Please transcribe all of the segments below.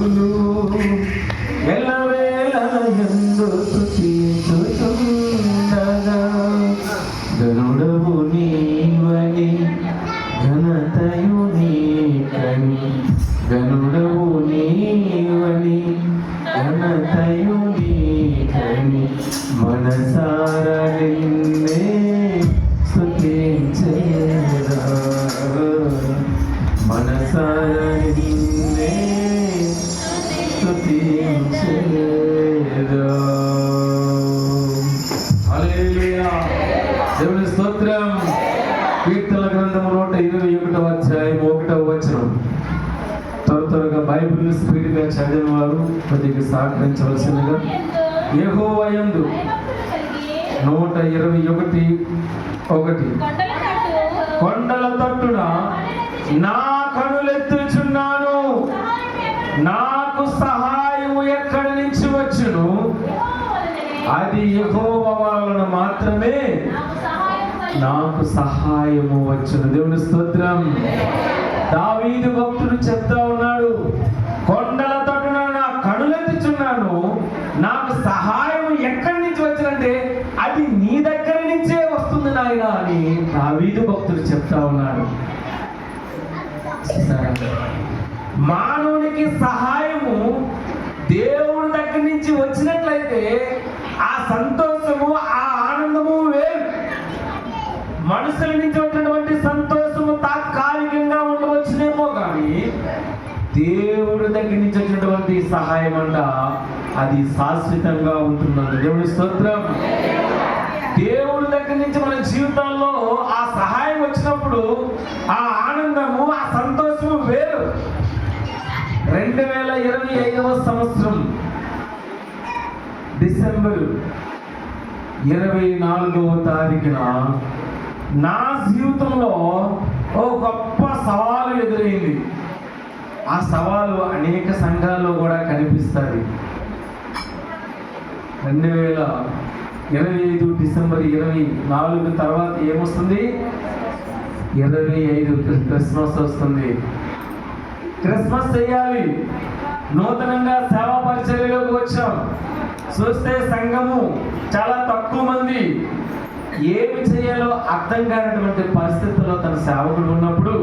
స్తుతులు ఎల్లవేళయందు స్తుతించుచుండగా గరుడవు నీవని ఘనతయు నీకని గరుడవు నీవని ఘనతయు నీకని మనసారా నిన్నే స్తుతించేదా మనసారా నిన్నే స్తుతించేదా. హల్లెలూయా. దేవుని స్తోత్రం. కీర్తనల గ్రంథము 121వ అధ్యాయం 1వ వచనం. త్వరగా బైబిల్ స్పీడ్గా చదివిన వారు కొద్దిగా సహకరించవలసిందిగా. యెహోవా యందు 121:1 కొండల తట్టున నా కనులెత్తుచున్నాను, నాకు సహాయము ఎక్కడి నుంచి వచ్చును, అది యెహోవా వలన మాత్రమే నాకు సహాయము వచ్చును. దేవుని స్తోత్రం. దావీదు భక్తుడు చెప్తా ఉన్నాడు, కొండల తట్టున నా కనులెత్తుచున్నాను, నాకు సహాయం ఎక్కడి నుంచి వచ్చినంటే అది నీ దగ్గర నుంచే వస్తుంది నాయనా అని దావీదు భక్తుడు చెప్తా ఉన్నాడు. మానవునికి సహాయము దేవుని దగ్గర నుంచి వచ్చినట్లయితే ఆ సంతోషము ఆ ఆనందము వేరు. మనుషుల నుంచి వచ్చినటువంటి సంతోషము తాత్కాలికంగా ఉండవచ్చునేమో కానీ దేవుడి దగ్గర నుంచి వచ్చినటువంటి సహాయం అంట అది శాశ్వతంగా ఉంటున్నది. దేవుని స్తోత్రం. దేవుడి దగ్గర నుంచి మన జీవితాల్లో ఆ సహాయం వచ్చినప్పుడు ఆ ఆనందము ఆ సంతోషము వేరు. 2025వ సంవత్సరం డిసెంబర్ 24వ తారీఖున నా జీవితంలో ఓ గొప్ప సవాలు ఎదురైంది. ఆ సవాలు అనేక సంఘాల్లో కూడా కనిపిస్తుంది. 2025 డిసెంబర్ 24 తర్వాత ఏమొస్తుంది? 25 క్రిస్మస్ వస్తుంది. క్రిస్మస్ చేయాలి. నూతనంగా సేవా పరిచర్యలోకి వచ్చాం. చూస్తే సంఘము చాలా తక్కువ మంది. ఏమి చేయాలో అర్థం కానటువంటి పరిస్థితుల్లో తన సేవకుడు ఉన్నప్పుడు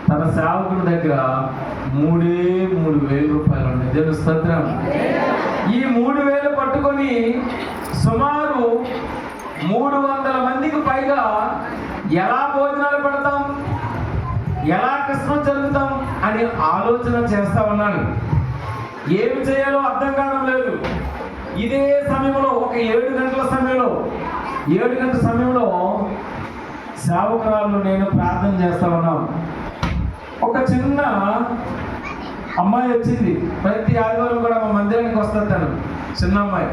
తన సేవకుడి దగ్గర 3,000 రూపాయలు ఉన్నాయి. దేవుని స్తోత్రం. ఈ 3,000 పట్టుకొని సుమారు 300 మందికి పైగా ఎలా భోజనాలు పెడతాం, ఎలా క్రిస్మస్ జరుగుతాం అని ఆలోచన చేస్తా ఉన్నాను. ఏమి చేయాలో అర్థం కావడం లేదు. ఇదే సమయంలో ఒక 7 గంటల సమయంలో సేవకురాలు నేను ప్రార్థన చేస్తా ఉన్నాం. ఒక చిన్న అమ్మాయి వచ్చింది. ప్రతి ఆదివారం కూడా మా మందిరానికి వస్తుంది తను, చిన్న అమ్మాయి.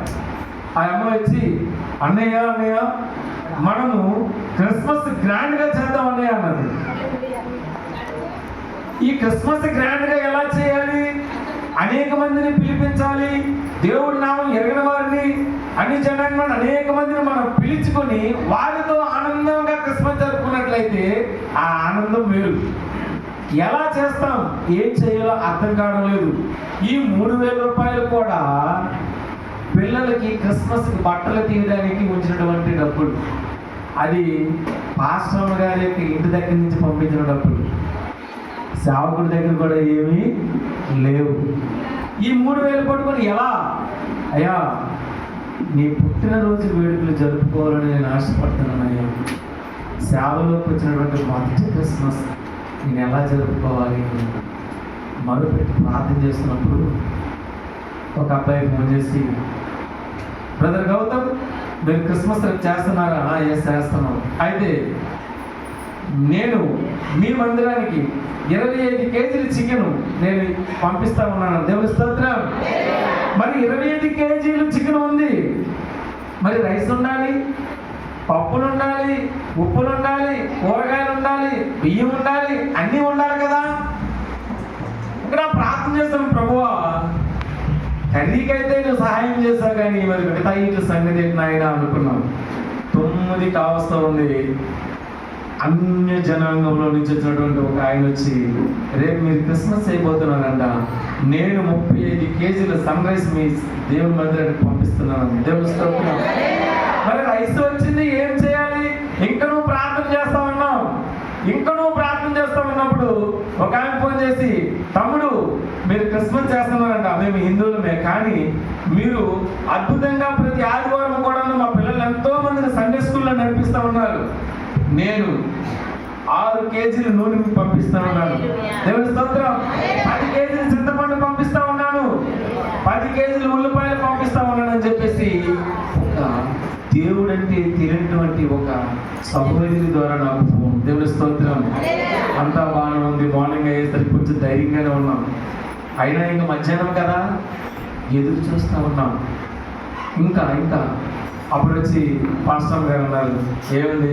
ఆ అమ్మాయి వచ్చి అన్నయ్య మనము క్రిస్మస్ గ్రాండ్గా చేద్దాం అన్నయ్య అన్నది. ఈ క్రిస్మస్ గ్రాండ్గా ఎలా చేయాలి? అనేక మందిని పిలిపించాలి. దేవుడి నామం ఎరగిన వారిని, అన్ని జనాంగాన్ని అనేక మందిని మనం పిలుచుకొని వారితో ఆనందంగా క్రిస్మస్ జరుపుకున్నట్లయితే ఆ ఆనందం వేరు. ఎలా చేస్తాం, ఏం చేయాలో అర్థం కావడం లేదు. ఈ 3,000 రూపాయలు కూడా పిల్లలకి క్రిస్మస్కి బట్టలు తీయడానికి ఉంచినటువంటి డబ్బులు. అది పాస్టర్ గారి యొక్క ఇంటి దగ్గర నుంచి పంపించిన డబ్బులు. సేవకుడి దగ్గర కూడా ఏమీ లేవు. ఈ 3,000 పట్టుకొని ఎలా? అయ్యా, నీ పుట్టినరోజు వేడుకలు జరుపుకోవాలని నేను ఆశపడుతున్నాను అయ్యా. సేవలోకి వచ్చినటువంటి మొదటి క్రిస్మస్ నేను ఎలా జరుపుకోవాలి మొదలుపెట్టి ప్రార్థన చేస్తున్నప్పుడు ఒక అబ్బాయి ఫోన్ చేసి, బ్రదర్ గౌతమ్, మీరు క్రిస్మస్ చేస్తున్నారా? ఎస్ చేస్తున్నాం. అయితే నేను మీ మందిరానికి 25 కేజీల చికెన్ నేను పంపిస్తా ఉన్నాను. దేవుని స్తోత్రం. మరి 25 కేజీలు చికెన్ ఉంది. మరి రైస్ ఉండాలి, పప్పులు ఉండాలి, ఉప్పులు ఉండాలి, కూరగాయలు ఉండాలి, బియ్యం ఉండాలి, అన్నీ ఉండాలి కదా. ఇక్కడ ప్రార్థన చేస్తాను, ప్రభువా కర్రీకైతే నువ్వు సహాయం చేస్తావు కానీ మరి మిగతా ఇటు సంగతి ఏంటి నాయన అనుకున్నాను. 9 కావస్తా ఉంది. అన్య జనాంగంలో నుంచి వచ్చినటువంటి ఒక ఆయన వచ్చి, రేపు మీరు క్రిస్మస్ అయిపోతున్నారంట, నేను 35 కేజీల సన్ రైస్ మీ దేవుని మందిరానికి పంపిస్తున్నాను. దేవుని స్తోత్రం. మరి రైస్ వచ్చింది, ఏం చేయాలి? ఇంకా నువ్వు ప్రార్థన చేస్తా ఉన్నావు. ఇంకా నువ్వు ప్రార్థన చేస్తా ఉన్నప్పుడు ఒక ఆయన ఫోన్ చేసి, తమ్ముడు మీరు క్రిస్మస్ చేస్తున్నారంట, మేము హిందువులమే, కానీ మీరు అద్భుతంగా ప్రతి ఆదివారం కూడా మా పిల్లలు ఎంతో మందిని సండే స్కూల్లో నడిపిస్తా ఉన్నారు. నేను 6 కేజీలు నూనె పంపిస్తా ఉన్నాను. దేవుని స్తోత్రం. 10 కేజీలు చింతపండు పంపిస్తా ఉన్నాను, 10 కేజీలు ఉల్లిపాయలు పంపిస్తా ఉన్నాను అని చెప్పేసి ఒక దేవుడు అంటే తెలియనటువంటి ఒక సహోదరి ద్వారా నాకు ఫోన్. దేవుని స్తోత్రం. అంతా బాగానే ఉంది. మార్నింగ్ అయ్యేసరికి కొంచెం ధైర్యంగానే ఉన్నాం. అయినా ఇంకా మధ్యాహ్నం కదా, ఎదురు చూస్తూ ఉన్నాం. ఇంకా అప్పుడు వచ్చి పాస్టర్ గారు అన్నారు, ఏమండి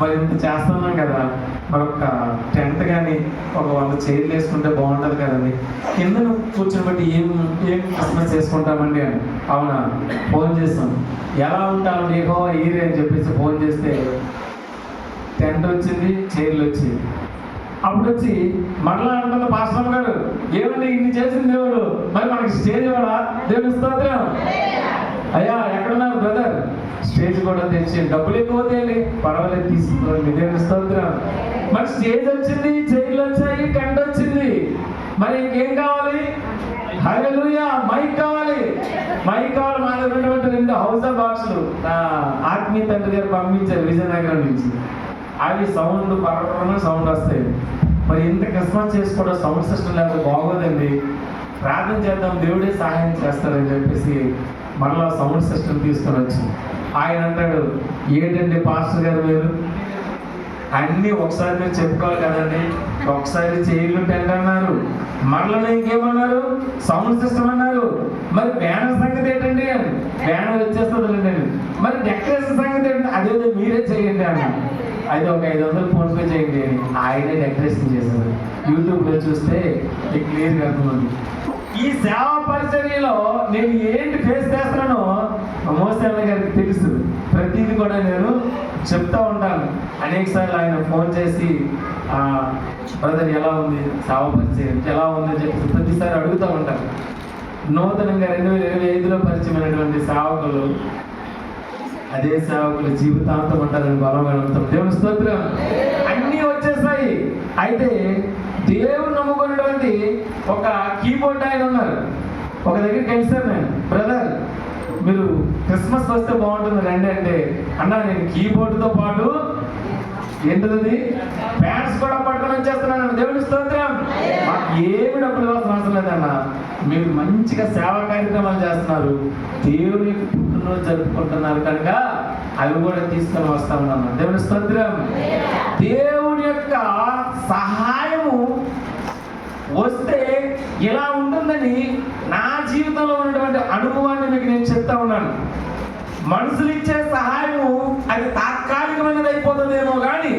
మరి ఇంత చేస్తున్నాం కదా, మరి ఒక టెంట్ కానీ ఒక 100 చైర్లు వేసుకుంటే బాగుంటుంది కదండి, కింద కూర్చొని బట్టి ఏం క్రిస్మస్ చేసుకుంటామండి అని. అవునా, ఫోన్ చేస్తాం. ఎలా ఉంటామండి యెహోవా ఈరే అని చెప్పేసి ఫోన్ చేస్తే టెంట్ వచ్చింది, చైర్లు వచ్చింది. అప్పుడు వచ్చి మరలా అంటున్న పాస్టర్ గారు, ఏమండి ఇన్ని చేసింది దేవుడు, మరి మనకి స్టేజ్ కూడా దేవుని స్తోత్రం. అయ్యా ఎక్కడున్నారు బ్రదర్, స్టేజ్ కూడా తెచ్చి, డబ్బులు ఎక్కువ తేలి పర్వాలేదు తీసుకోండి. దేవుని స్తోత్రం. మరి స్టేజ్ వచ్చింది, చైర్లు వచ్చాయి, టెంట్ వచ్చింది, మరి ఇంకేం కావాలి? హల్లెలూయా. మైక్ కావాలి. మా దగ్గర ఉన్నటువంటి 2 హౌసా బాక్సులు ఆత్మీయ తండ్రి గారు పంపించారు విజయనగరం నుంచి. అవి సౌండ్ పర్వతమైన సౌండ్ వస్తాయి. మరి ఇంత క్రిస్మస్ చేసుకోవడం సౌండ్ సిస్టమ్ లేకపోతే బాగోదండి, ప్రార్థన చేద్దాం, దేవుడే సహాయం చేస్తారని చెప్పేసి మరలా సౌండ్ సిస్టమ్ తీసుకొని వచ్చి ఆయన అంటాడు, ఏంటండి పాస్టర్ గారు మీరు అన్నీ ఒకసారి మీరు చెప్పుకోవాలి కదండి, ఒకసారి చైర్లు టెంట్ అన్నారు, మరలా ఇంకేమన్నారు, సౌండ్ సిస్టమ్ అన్నారు, మరి బ్యానర్ సంగతి ఏంటండి అని. బ్యానర్ వచ్చేస్తుంది, మరి డెకరేషన్ సంగతి ఏంటంటే అదేదో మీరే చేయండి అన్న. అయితే ఒక 500 ఫోన్పే చేయండి అని ఆయనే డెకరేషన్ చేశారు. యూట్యూబ్లో చూస్తే క్లియర్గా అర్థమైంది. ఈ సేవా పరిచర్యలో నేను ఏంటి ఫేస్ చేస్తున్నానో మోసన్న గారికి తెలుసు. ప్రతిదీ కూడా నేను చెప్తా ఉంటాను. అనేక సార్లు ఆయన ఫోన్ చేసి, బ్రదర్ ఎలా ఉంది సేవా పరిచయం, ఎలా ఉందని చెప్పి ప్రతిసారి అడుగుతూ ఉంటాను. నూతనంగా 2025లో పరిచయమైనటువంటి సేవకులు అదే సేవకులు జీవితాంతం ఉంటారని బలంగా నమ్ముతాం. దేవుని స్తోత్రం. అన్నీ వచ్చేస్తాయి. అయితే దేవుని నమ్ముకున్నటువంటి ఒక కీబోర్డ్ ఆయన ఉన్నారు. ఒక దగ్గరికి వెళ్తాను నేను, బ్రదర్ మీరు క్రిస్మస్ వస్తే బాగుంటుంది రండి అంటే, అన్నా నేను కీబోర్డ్తో పాటు ఏంటది ప్యాంట్స్ కూడా పట్టుకొని వచ్చేస్తున్నాను. దేవుని స్తోత్రం. మాకు ఏమి డబ్బులు ఇవ్వాల్సిన అవసరం లేదన్న, మీరు మంచిగా సేవా కార్యక్రమాలు చేస్తున్నారు, దేవుని పుట్టినరోజు జరుపుకుంటున్నారు కనుక అవి కూడా తీసుకొని వస్తా ఉన్నాను. దేవుని స్తోత్రం. దేవుని యొక్క సహాయము వస్తే ఇలా ఉంటుందని నా జీవితంలో ఉన్నటువంటి అనుభవాన్ని మీకు నేను చెప్తా ఉన్నాను. మనుషులు ఇచ్చే సహాయము అది తాత్కాలికమైనది అయిపోతుందేమో కానీ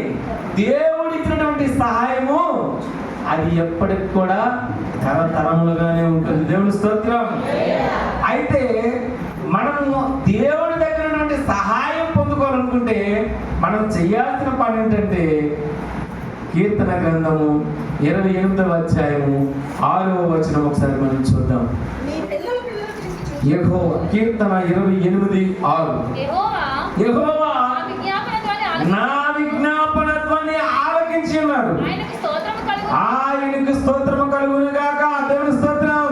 దేవుడు ఇచ్చినటువంటి సహాయము అది ఎప్పటికి కూడా తరతరములుగానే ఉంటుంది. దేవుని స్తోత్రం. అయితే మనము దేవుడి దగ్గర నుండి సహాయం పొందుకోవాలనుకుంటే మనం చేయాల్సిన పని ఏంటంటే, కీర్తన గ్రంథము 28వ అధ్యాయము 6వ వచనం ఒకసారి మనం చూద్దాం. యెహోవా, కీర్తన 28:6. యెహోవా నా విజ్ఞాపన ధ్వని ఆలకించి ఉన్నాడు, ఆయనకు స్తోత్రము కలుగును గాక. దేవుని స్తోత్రం.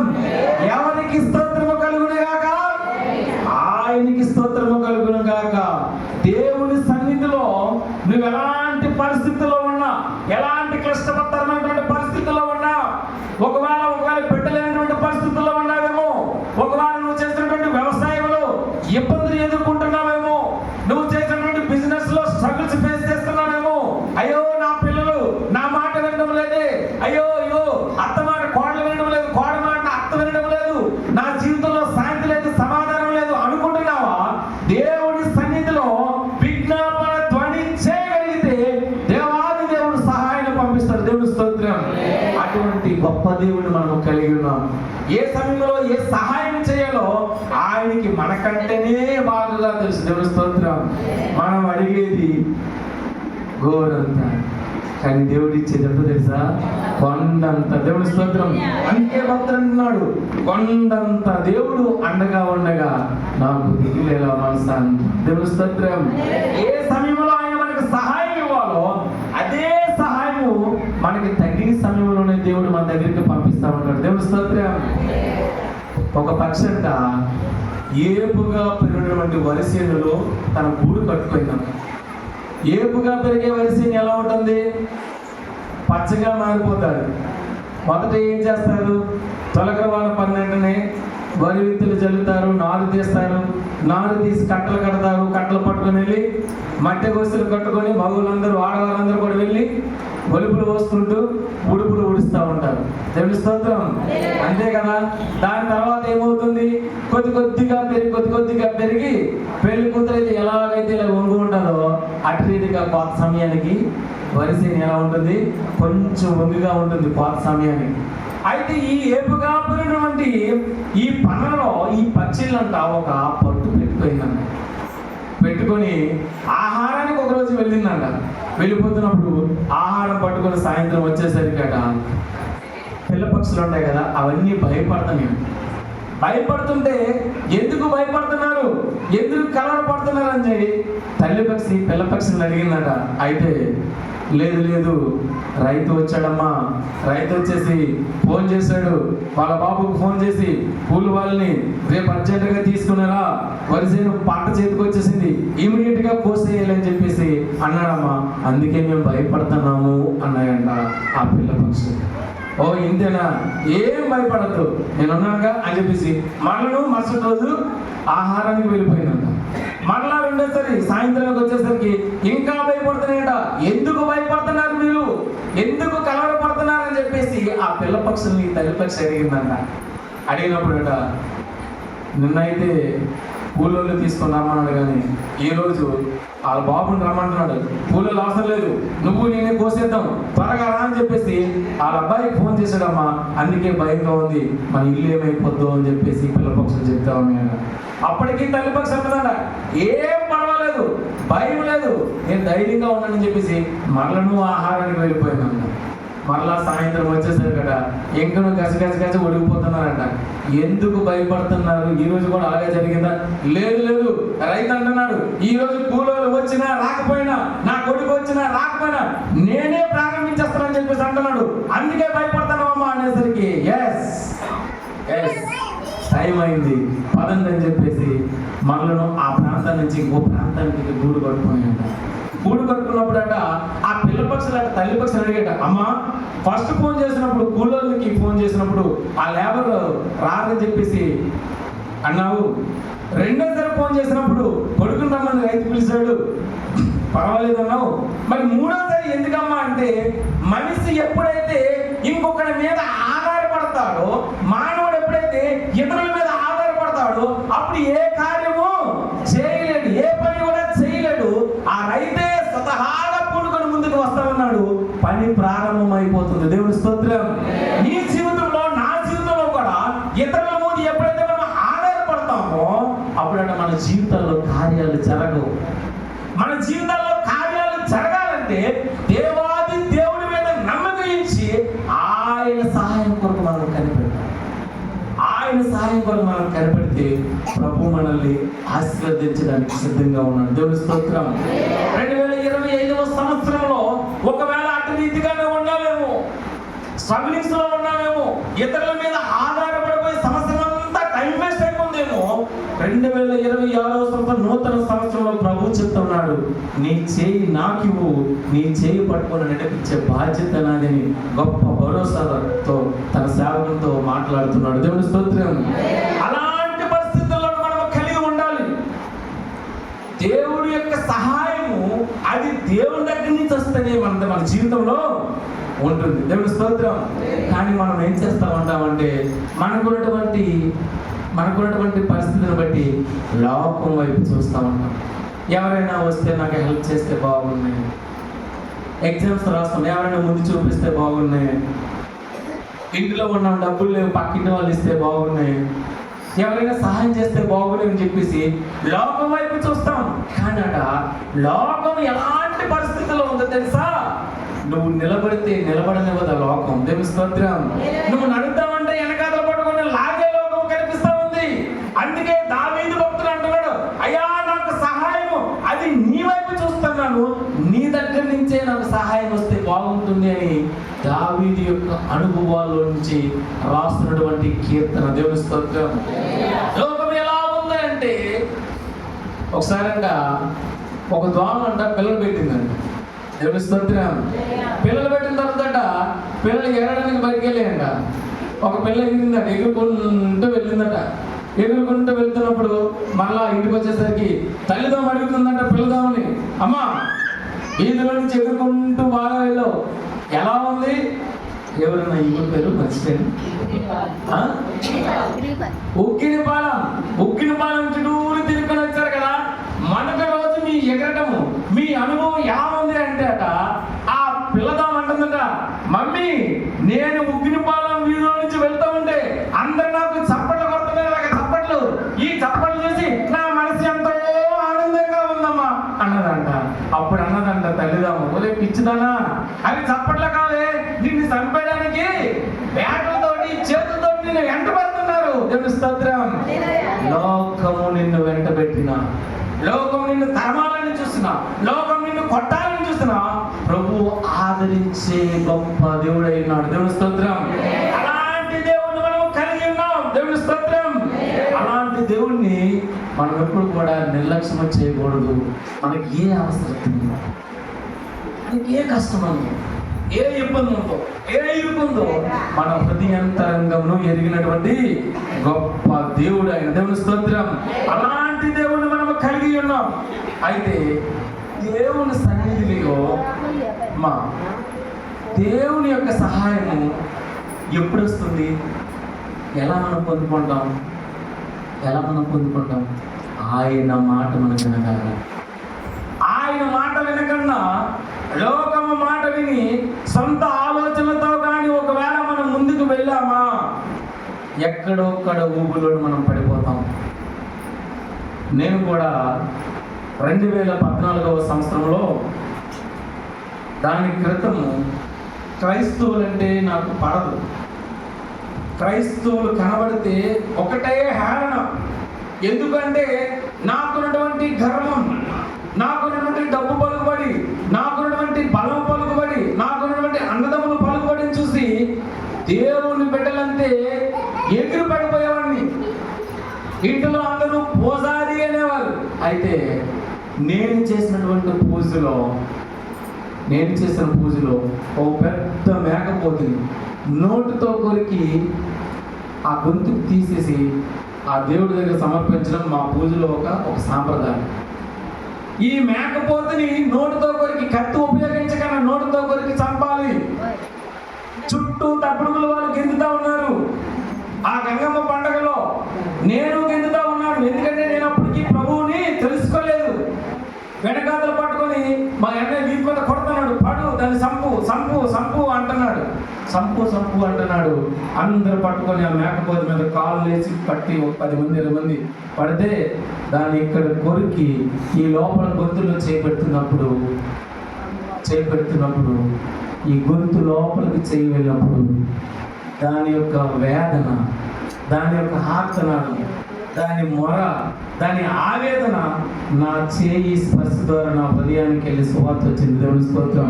ఎవరికి స్తోత్రము కలుగును గాక? ఆయనకి స్తోత్రము కలుగును గాక. దేవుని సన్నిధిలో నువ్వు ఎలాంటి పరిస్థితుల్లో ఉన్నా, ఎలాంటి క్లిష్టతరమైనటువంటి పరిస్థితుల్లో ఉన్నా, ఒకవేళ పెట్టలేనటువంటి పరిస్థితుల్లో ఉన్నావేమో, ఒకవేళ నువ్వు చేసినటువంటి వ్యవసాయంలో ఇబ్బందులు ఎదుర్కొంటున్నావేమో, నువ్వు చేసినటువంటి బిజినెస్ లో స్ట్రగుల్స్ ఫేస్ చేస్తున్నావేమో, అయ్యో నా పిల్లలు నా మాట వినడం లేదే, అయ్యో అత్త మాట కోడలు వినడం లేదు, కోడ మాట అత్త వినడం లేదు, నా జీవితంలో శాంతి లేదు, సమాధానం లేదు అనుకుంటున్నావా? దేవుడి సన్నిధిలో విజ్ఞాపన ధ్వని చేయగలిగితే దేవాది దేవుడు సహాయాన్ని పంపిస్తాడు. దేవుడి స్తోత్రం. అటువంటి గొప్ప దేవుడు మనం కలిగి ఉన్నాం. ఏ సమయంలో ఏ సహాయం చేయాలో ఆయనకి మనకంటేనే బాగా తెలుసు. దేవుడి స్తోత్రం. మనం అడిగేది గోరంత. కానీ దేవుడు ఇచ్చేటప్పుడు తెలుసా, కొండంత. దేవుడి స్తోత్రం. అంతే భక్తుడు అంటున్నాడు, కొండంత దేవుడు అండగా ఉండగా నాకు దిగులేలా మనసాను. దేవుడి స్తోత్రం. ఏ సమయంలో ఆయన మనకు సహాయం ఇవ్వాలో అదే సహాయము మనకి తగిన సమయంలోనే దేవుడు మన దగ్గరికి పంపిస్తా ఉంటాడు. దేవుడి స్తోత్రం. ఒక పక్షి అంట ఏపుగా పెరిగినటువంటి వరిసేనులో తన గూడు కట్టుకుందంట. ఏపుగా పెరిగే వరిసేను ఎలా ఉంటుంది? పచ్చగా మారిపోతాడు. మొదట ఏం చేస్తారు? తొలకరవాన 12నే వరి విత్తులు చల్లుతారు, నారు తీస్తారు, నారు తీసి కట్టలు కడతారు, కట్టలు పట్టుకొని వెళ్ళి మట్టె గొస్తులు కట్టుకొని మగువులందరూ ఆడవాళ్ళందరూ కూడా వెళ్ళి ఒలుపులు పోసుకుంటూ ఉడుపులు ఉడుస్తూ ఉంటారు. దేవుని స్తోత్రం. అంతే కదా. దాని తర్వాత ఏమవుతుంది? కొద్ది కొద్దిగా పెరిగి పెళ్లి కూతురైతే ఎలాగైతే ఇలా వంగు ఉంటుందో అటు రీతిగా కోత సమయానికి వరిసేను ఎలా ఉంటుంది? కొంచెం వంగుగా ఉంటుంది కోత సమయానికి. అయితే ఈ ఏపుగా పెరిగినటువంటి ఈ పనులలో ఈ పక్షులంట ఒక పట్టు పెట్టుకుందంట. పెట్టుకొని ఆహారానికి ఒకరోజు వెళ్ళిందంట. వెళ్ళిపోతున్నప్పుడు ఆహారం పట్టుకొని సాయంత్రం వచ్చేసరికట పిల్ల పక్షులు ఉంటాయి కదా, అవన్నీ భయపడుతుంటే ఎందుకు భయపడుతున్నారు, ఎందుకు కలవరపడుతున్నారు అని చెప్పి తల్లి పక్షి పిల్ల పక్షిని అడిగిందట. అయితే లేదు రైతు వచ్చాడమ్మా, రైతు వచ్చేసి ఫోన్ చేశాడు, వాళ్ళ బాబుకు ఫోన్ చేసి పూలు వాళ్ళని రేపు అర్జెంటుగా తీసుకున్నారా, వరిసేను పంట చేతికి వచ్చేసింది, ఇమీడియట్ గా కోసేయాలని చెప్పేసి అన్నాడమ్మా, అందుకే మేము భయపడుతున్నాము అన్నాయంట ఆ పిల్ల పక్షి. ఓ ఇంతేనా, ఏం భయపడద్దు నేనున్నానుగా అని చెప్పేసి మరుసటి రోజు ఆహారానికి వెళ్ళిపోయిందంట. మరలా రెండోసారి సాయంత్రానికి వచ్చేసరికి ఇంకా భయపడుతున్నాయట. ఎందుకు భయపడుతున్నారు మీరు, ఎందుకు కలవరపడుతున్నారు అని చెప్పేసి ఆ పిల్ల పక్షుల్ని తల్లి పక్షి అడిగిందంట. అడిగినప్పుడట నిన్నైతే కూలోళ్ళు తీసుకొని రమ్మన్నాడు, కానీ ఈరోజు వాళ్ళ బాబుని రమ్మంటున్నాడు, కూలోళ్ళు అవసరం లేదు, నువ్వు నేనే కోసేద్దాం త్వరగా రా అని చెప్పేసి వాళ్ళ అబ్బాయికి ఫోన్ చేశాడమ్మా, అందుకే భయంగా ఉంది, మన ఇల్లు ఏమైపోద్దు అని చెప్పేసి పిల్ల పక్షులు చెప్తా ఉన్నాయట. అప్పటికి తల్లి పక్షి అంటుందంట, ఏం పర్వాలేదు, భయం లేదు, నేను ధైర్యంగా ఉన్నానని చెప్పేసి మరలను ఆహారానికి వెళ్ళిపోయిందంట. మరలా సాయంత్రం వచ్చేసరి కదా ఎంకను గజ ఒడిగిపోతున్నారంట. ఎందుకు భయపడుతున్నారు? ఈ రోజు కూడా అలాగే జరిగిందా? లేదు రైతు అంటున్నాడు, ఈ రోజు కూలోళ్ళు వచ్చినా రాకపోయినా, నా కొడుకు వచ్చినా రాకపోయినా నేనే ప్రారంభించేస్తానని చెప్పేసి అంటున్నాడు, అందుకే భయపడతాను అమ్మా అనేసరికి ఎస్ టైం అయింది పదండి అని చెప్పేసి మరలను ఆ ప్రాంతం నుంచి ఇంకో ప్రాంతానికి గూడు కట్టుకున్నాయంట. గూడు కట్టుకున్నప్పుడట ఆ పిల్ల పక్షులు తల్లి పక్షులు అడిగేట, అమ్మా ఫస్ట్ ఫోన్ చేసినప్పుడు కూలోళ్ళకి ఫోన్ చేసినప్పుడు ఆ లేబర్ రారని చెప్పేసి అన్నావు, రెండోసారి ఫోన్ చేసినప్పుడు కొడుకుని రమ్మని రైతు పిలిచాడు, పర్వాలేదు అన్నావు, మరి మూడోసారి ఎందుకమ్మా అంటే మనిషి ఎప్పుడైతే ఇంకొకరి మీద ఆధారపడతాడో, మానవుడు ఎప్పుడైతే ఇతరుల మీద ఆధారపడతాడో అప్పుడు ఏ కార్యము చేయలేడు, ఏ పని కూడా చేయలేడు. ఆ రైతే స్వతహాగా పూనుకొని ముందుకు వస్తా ఉన్నాడు, పని ప్రారంభమైపోతుంది. దేవుని స్తోత్రం. నీ జీవితంలో నా జీవితంలో కూడా ఇతరుల ముందు ఎప్పుడైతే మనం ఆధారపడతామో అప్పుడంటే మన జీవితాల్లో కార్యాలు జరగవు. మన జీవితాల్లో కార్యాలు జరగాలంటే దేవాది దేవుడి మీద నమ్మకం ఇచ్చి ఆయన సహాయం కొరకు మనం కనిపెడతాం. ఆయన సహాయం కొరకు మనం కనిపెడితే ప్రభు మనల్ని ఆశీర్వదించడానికి సిద్ధంగా ఉన్నాడు. దేవుని స్తోత్రం. 2025వ సంవత్సరంలో ఒకవేళ అటు రీతిగానే ఉన్నామేమో, స్ట్రగ్లింగ్స్ లో ఉన్నామేమో, ఇతరుల మీద ఆధారపడిపోయి సంవత్సరం అంతా టైం వేస్ట్ అయిపోతుందేమో, 2026వ సంవత్సరం నూతన సంవత్సరంలో ప్రభు చెప్తున్నాడు, నీ చేయి నాకివ్వు, నీ చేయి పట్టుకొని నడిపించే బాధ్యత నాదని గొప్ప భరోసాతో తన సేవకులతో మాట్లాడుతున్నాడు. దేవుని స్తోత్రం. అలాంటి పరిస్థితుల్లో మనం కలిగి ఉండాలి. దేవుడి యొక్క సహాయము అది దేవుని దగ్గర నుంచి వస్తేనే మన జీవితంలో ఉంటుంది. దేవుని స్తోత్రం. కానీ మనం ఏం చేస్తా ఉంటామంటే మనకున్నటువంటి పరిస్థితిని బట్టి లోకం వైపు చూస్తూ ఉంటాం. ఎవరైనా వస్తే నాకు హెల్ప్ చేస్తే బాగున్నాయి, ఎగ్జామ్స్ రాస్తాం, ఎవరైనా ముందు చూపిస్తే బాగున్నాయి, ఇంట్లో ఉన్న డబ్బులు లేవు పక్కింటి వాళ్ళు ఇస్తే బాగున్నాయి, ఎవరైనా సహాయం చేస్తే బాగుండని చెప్పేసి లోకం వైపు చూస్తాం. కానీ అట లోకం ఎలాంటి పరిస్థితుల్లో ఉందో తెలుసా? నువ్వు నిలబడితే నిలబడనివ్వదు లోకం. దేవుని స్తోత్రం. నువ్వు నడుద్దామంటే వెనకాతల పట్టుకొని లాగే లోకం కనిపిస్తా ఉంది. అందుకే దావీదు భక్తుడు అంటున్నాడు, అయ్యా నాకు సహాయము అది నీ వైపు చూస్తున్నాను, నీ దగ్గర నుంచే నాకు సహాయం వస్తే బాగుంటుంది అని దావీదు యొక్క అనుభవాల్లో నుంచి రాస్తున్నటువంటి కీర్తన. దేవుని స్తోత్రం. లోకం ఎలా ఉందంటే ఒకసారి ఒక దోమ అంట పిల్లలు పెట్టిందండి. దేవుని స్తోత్రం. పిల్లలు పెట్టిన తర్వాత పిల్లలు ఎగరడానికి బయటికి వెళ్ళాయంట. ఒక పిల్ల ఎగిరిందట, ఎగురుకుంటూ వెళ్ళిందట. ఎగురుకుంటూ వెళ్తున్నప్పుడు మళ్ళా ఇంటికి వచ్చేసరికి తల్లిదోమ అడుగుతుందంట పిల్లదోమని, అమ్మా వీధిలో నుంచి ఎగురుకుంటూ బాగా వెళ్ళావు, ఎలా ఉంది? ఎవరన్నా ఈ పేరు మర్చిపోయారు? ఉక్కినిపాలెం చుట్టూరు తిరుగుకొని వచ్చారు కదా. మొదటి రోజు మీ ఎగరటము మీ అనుభవం ఎలా ఉంది అంటే అట ఆ పిల్లదోమ అంటుందట, మమ్మీ నేను ఉక్కినిపాలెం వీధిలో నుంచి వెళ్తా ఉంటే అందరు నాకు చప్పట్లు కొడుతున్నారు, చప్పట్లు. ఈ చప్పట్లు చూసి నా మనసు ఎంతో ఆనందంగా ఉందమ్మా అన్నదంట. అప్పుడు అన్నదంట తల్లిదోమ, ఒరే పిచ్చిదానా, అవి చప్పట్లు కావే, నిన్ను చంపేయడానికి బ్యాటలతోటి చేతులతోటి నిన్ను వెంట పెడుతున్నారు. దేవుని స్తోత్రం. లోకము నిన్ను వెంట పెట్టిన, లోకం నిన్ను తరమాలని చూస్తున్నా, లోకం నిన్ను కొట్టాలని చూస్తున్నా, ప్రభు ఆదరించే గొప్ప దేవుడు అయినాడు. దేవుని స్తోత్రం. అలాంటి దేవుడిని మనం కలిగి ఉన్నాం. దేవుని స్తోత్రం. అలాంటి దేవుణ్ణి మనం ఎప్పుడు కూడా నిర్లక్ష్యం చేయకూడదు. మనకి ఏ అవసరం, మనకి ఏ కష్టం ఉందో, ఏ ఇబ్బంది ఉందో, ఏ ఇరుకుందో మన హృదయంతరంగంలో ఎరిగినటువంటి గొప్ప దేవుడు ఆయన. దేవుని స్తోత్రం. అలాంటి దేవుడిని మనం కలిగి ఉన్నాం. అయితే దేవుని సన్నిధిలో దేవుని యొక్క సహాయము ఎప్పుడు వస్తుంది? ఎలా మనం పొందుకుంటాం? ఆయన మాట మనం వినగాలి. ఆయన మాట వినకన్నా లోకము మాట విని సొంత ఆలోచనలతో కానీ ఒకవేళ మనం ముందుకు వెళ్ళామా ఎక్కడొక్కడ ఊబులో మనం పడిపోతాం. నేను కూడా 2014వ సంవత్సరంలో, దాని క్రితము క్రైస్తవులంటే నాకు పడదు. క్రైస్తవులు కనబడితే ఒకటే హేళన. ఎందుకంటే నాకున్నటువంటి గర్వం, నాకున్నటువంటి డబ్బు పలుకుబడి, నాకున్నటువంటి బలం పలుకుబడి, నాకున్నటువంటి అన్నదమ్ములు పలుకుబడిని చూసి దేవుని బిడ్డలంతే ఎగిరి పడిపోయేవాడిని. ఇంట్లో అందరూ పూజారి అనేవారు. అయితే నేను చేసిన పూజలో ఓ పెద్ద మేకపోతుని నోటితో కొరికి ఆ గొంతుకు తీసేసి ఆ దేవుడి దగ్గర సమర్పించడం మా పూజలో ఒక సాంప్రదాయం. ఈ మేకపోతుని నోటితో కొరికి, కత్తి ఉపయోగించకుండా నోటితో కొరికి చంపాలి. చుట్టూ తప్పుడుగుల వాళ్ళు గెంతుతా ఉన్నారు. ఆ గంగమ్మ పండుగలో నేను గెంతుతా ఉన్నాను. ఎందుకంటే నేను అప్పటికి ప్రభువుని తెలుసుకోలేదు. వెనకాతలు పట్టుకొని మా అన్నయ్య వీపు మీద కొడుతున్నాడు, పడు దాన్ని సంపు అంటున్నాడు. సంపు అంటున్నాడు. అందరు పట్టుకొని ఆ మేకపోతు మీద కాళ్ళు వేసి పట్టి 10 మంది 20 మంది పడితే దాన్ని ఇక్కడ కొరికి ఈ లోపల గొంతులో చేపెడుతున్నప్పుడు ఈ గొంతు లోపలికి చేయి వెళ్ళినప్పుడు దాని యొక్క వేదన, దాని యొక్క ఆర్తనాడు, దాని మొర, దాని ఆవేదన నా చేయి స్పర్శ ద్వారా నా హృదయానికి వెళ్ళి సువార్త వచ్చింది. దేవుని స్తోత్రం.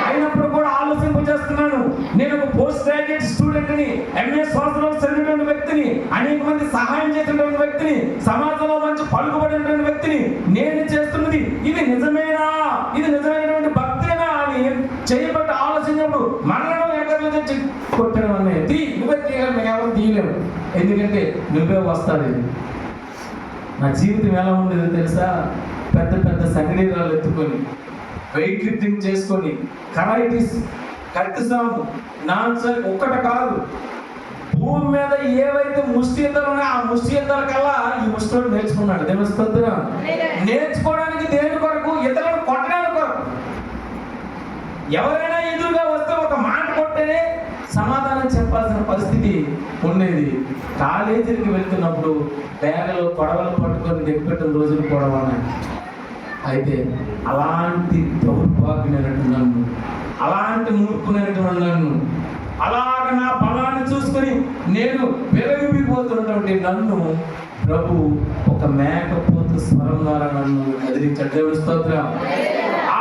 అయినప్పుడు కూడా ఆలోచింపజేస్తున్నాను. నేను ఒక పోస్ట్ గ్రాడ్యుయేట్ స్టూడెంట్ని, ఎంఏ సంవత్సరాలు చదివినటువంటి వ్యక్తిని, అనేక మంది సహాయం చేసినటువంటి వ్యక్తిని, సమాజంలో మంచి పలుకుబడినటువంటి వ్యక్తిని. నేను చేస్తున్నది ఇది నిజమేనా, ఇది నిజమైనటువంటి భక్తేనా అని చేయబట్టి ఆలోచించినప్పుడు మరణం ఎక్కడి నుంచి కొట్టడం అనేది నువ్వే తీయాలి, మేము ఎవరు తీయలేము. ఎందుకంటే నువ్వే వస్తాడు. నా జీవితం ఎలా ఉండేదో తెలుసా? పెద్ద పెద్ద సంగీతాలు ఎత్తుకొని, వెయిట్ లిఫ్టింగ్ చేసుకొని, కరాయిటీస్, కత్తిసాము, నాన్సర్ ఒక్కటి కాదు, భూమి మీద ఏవైతే ముష్టి యుద్ధాలు ఉన్నాయో ఆ ముష్టి యుద్ధాల కల్లా ఈ ముష్టివాడు నేర్చుకున్నాడు. దేవుని స్తోత్రం. నేర్చుకోవడానికి దేని కొరకు? ఇతరులను కొట్టడానికి కొరకు. ఎవరైనా ఎదురుగా వస్తే ఒక మాట కొట్టేనే సమాధానం చెప్పాల్సిన పరిస్థితి ఉండేది. కాలేజీకి వెళ్తున్నప్పుడు బ్యాగులో కొడవలు పట్టుకొని దిగపెట్టిన రోజులు కూడా ఉన్నాయి. అయితే అలాంటి దౌర్భాగ్యమైనటువంటి నన్ను, అలాంటి మూర్ఖునైనటువంటి నన్ను, అలాగ నా బలాన్ని చూసుకొని నేను వెలగిపోతున్నటువంటి నన్ను ప్రభు ఒక మేకపోతు స్వరం ద్వారా నన్ను కదిలించాడు. దేవుని స్తోత్రం.